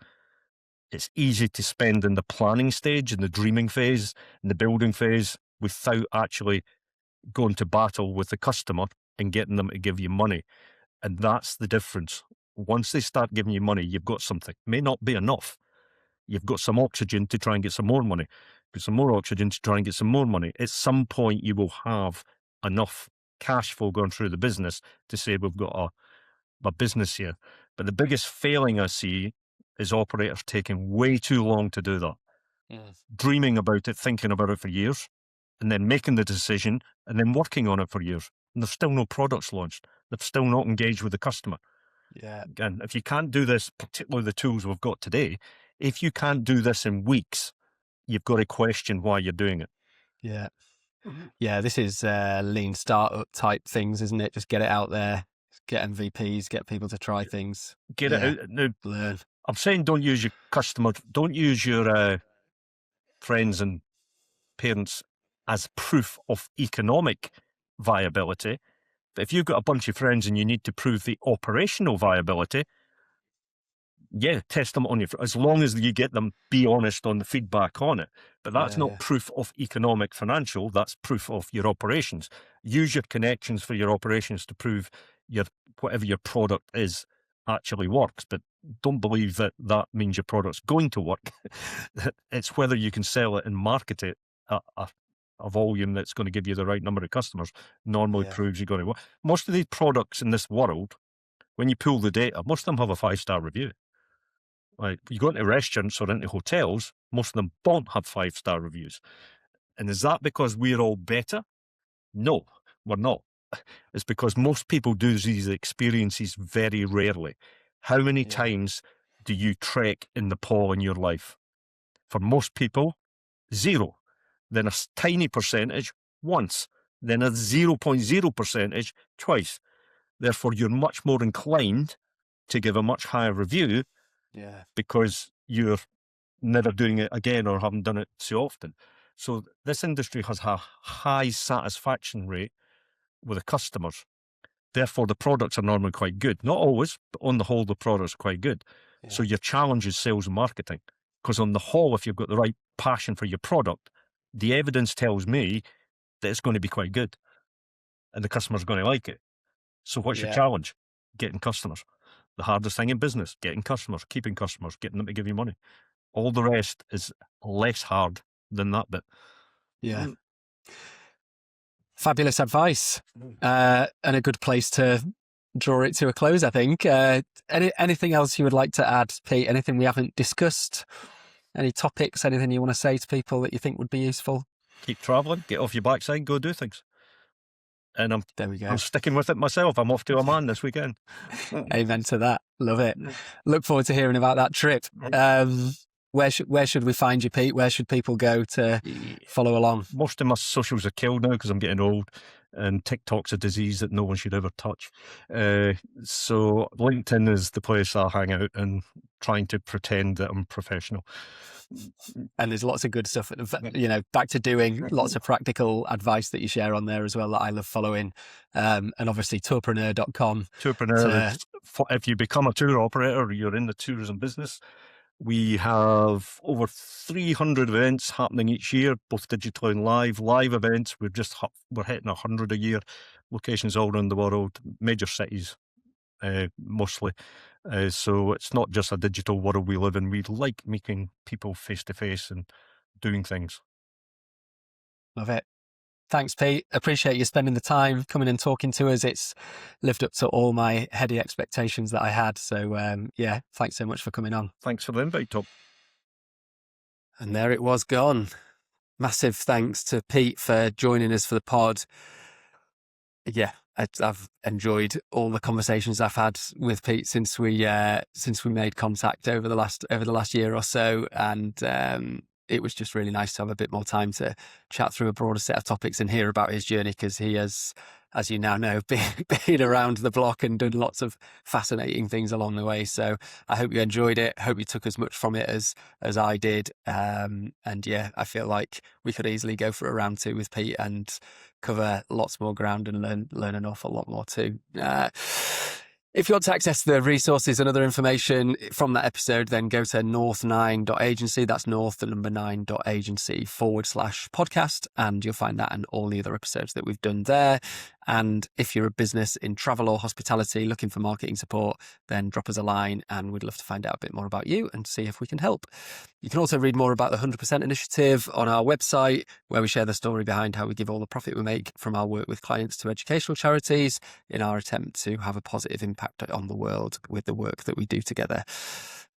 Speaker 3: it's easy to spend in the planning stage, in the dreaming phase, in the building phase, without actually going to battle with the customer and getting them to give you money. And that's the difference. Once they start giving you money, you've got something. It may not be enough. You've got some oxygen to try and get some more money. Get some more oxygen to try and get some more money. At some point, you will have enough cash flow going through the business to say we've got a business here. But the biggest failing I see is operators taking way too long to do that. Dreaming about it, thinking about it for years, and then making the decision and then working on it for years. And there's still no products launched. They've still not engaged with the customer.
Speaker 2: Yeah.
Speaker 3: And if you can't do this, particularly the tools we've got today, if you can't do this in weeks, you've got to question why you're doing it.
Speaker 2: Yeah. Yeah, this is lean startup type things, isn't it? Just get it out there, get MVPs, get people to try things.
Speaker 3: Get it out. Now,
Speaker 2: learn.
Speaker 3: I'm saying don't use your customer, don't use your friends and parents as proof of economic viability. But if you've got a bunch of friends and you need to prove the operational viability, yeah, test them on as long as you get them, be honest on the feedback on it. But that's not proof of economic financial, that's proof of your operations. Use your connections for your operations to prove whatever your product is actually works. But don't believe that means your product's going to work. It's whether you can sell it and market it at a volume that's going to give you the right number of customers normally proves you're going to work. Most of these products in this world, when you pull the data, most of them have a 5-star review. Like, you go into restaurants or into hotels, most of them don't have 5-star reviews. And is that because we're all better? No, we're not. It's because most people do these experiences very rarely. How many times do you trek in Nepal in your life? For most people, 0. Then a tiny percentage once. Then a 0.0% twice. Therefore, you're much more inclined to give a much higher review because you're never doing it again or haven't done it so often. So this industry has a high satisfaction rate with the customers. Therefore, the products are normally quite good. Not always, but on the whole, the products are quite good. So your challenge is sales and marketing. Because on the whole, if you've got the right passion for your product, the evidence tells me that it's going to be quite good and the customer's going to like it. So what's your challenge? Getting customers. The hardest thing in business, getting customers, keeping customers, getting them to give you money. All the rest is less hard than that bit.
Speaker 2: Yeah. Fabulous advice, and a good place to draw it to a close, I think. Anything else you would like to add, Pete? Anything we haven't discussed? Any topics, anything you want to say to people that you think would be useful?
Speaker 3: Keep travelling, get off your backside, go do things. And
Speaker 2: there we go.
Speaker 3: I'm sticking with it myself. I'm off to Oman this weekend.
Speaker 2: Amen to that. Love it. Look forward to hearing about that trip. Where should we find you, Pete? Where should people go to follow along?
Speaker 3: Most of my socials are killed now because I'm getting old, and TikTok's a disease that no one should ever touch. So LinkedIn is the place I hang out and trying to pretend that I'm professional.
Speaker 2: And there's lots of good stuff, back to doing, lots of practical advice that you share on there as well that I love following. And obviously tourpreneur.com.
Speaker 3: Tourpreneur, if you become a tour operator, you're in the tourism business. We have over 300 events happening each year, both digital and live. Live events, we're hitting 100 a year, locations all around the world, major cities mostly. So it's not just a digital world we live in. We like meeting people face to face and doing things.
Speaker 2: Love it. Thanks, Pete. Appreciate you spending the time coming and talking to us. It's lived up to all my heady expectations that I had. So, thanks so much for coming on.
Speaker 3: Thanks for the invite, Tom.
Speaker 2: And there it was gone. Massive thanks to Pete for joining us for the pod. Yeah, I've enjoyed all the conversations I've had with Pete since we made contact over the last year or so, and it was just really nice to have a bit more time to chat through a broader set of topics and hear about his journey, because he has, as you now know, been around the block and done lots of fascinating things along the way. So I hope you enjoyed it. Hope you took as much from it as I did. And yeah, I feel like we could easily go for a round 2 with Pete and cover lots more ground and learn an awful lot more too. If you want to access the resources and other information from that episode, then go to north9.agency. That's north, the number 9.agency/podcast. And you'll find that and all the other episodes that we've done there. And if you're a business in travel or hospitality looking for marketing support, then drop us a line and we'd love to find out a bit more about you and see if we can help. You can also read more about the 100% initiative on our website, where we share the story behind how we give all the profit we make from our work with clients to educational charities in our attempt to have a positive impact on the world with the work that we do together.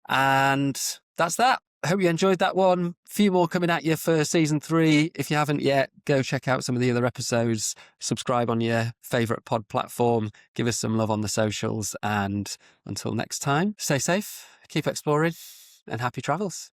Speaker 2: And that's that. I hope you enjoyed that one. A few more coming at you for season 3. If you haven't yet, go check out some of the other episodes. Subscribe on your favourite pod platform. Give us some love on the socials. And until next time, stay safe, keep exploring, and happy travels.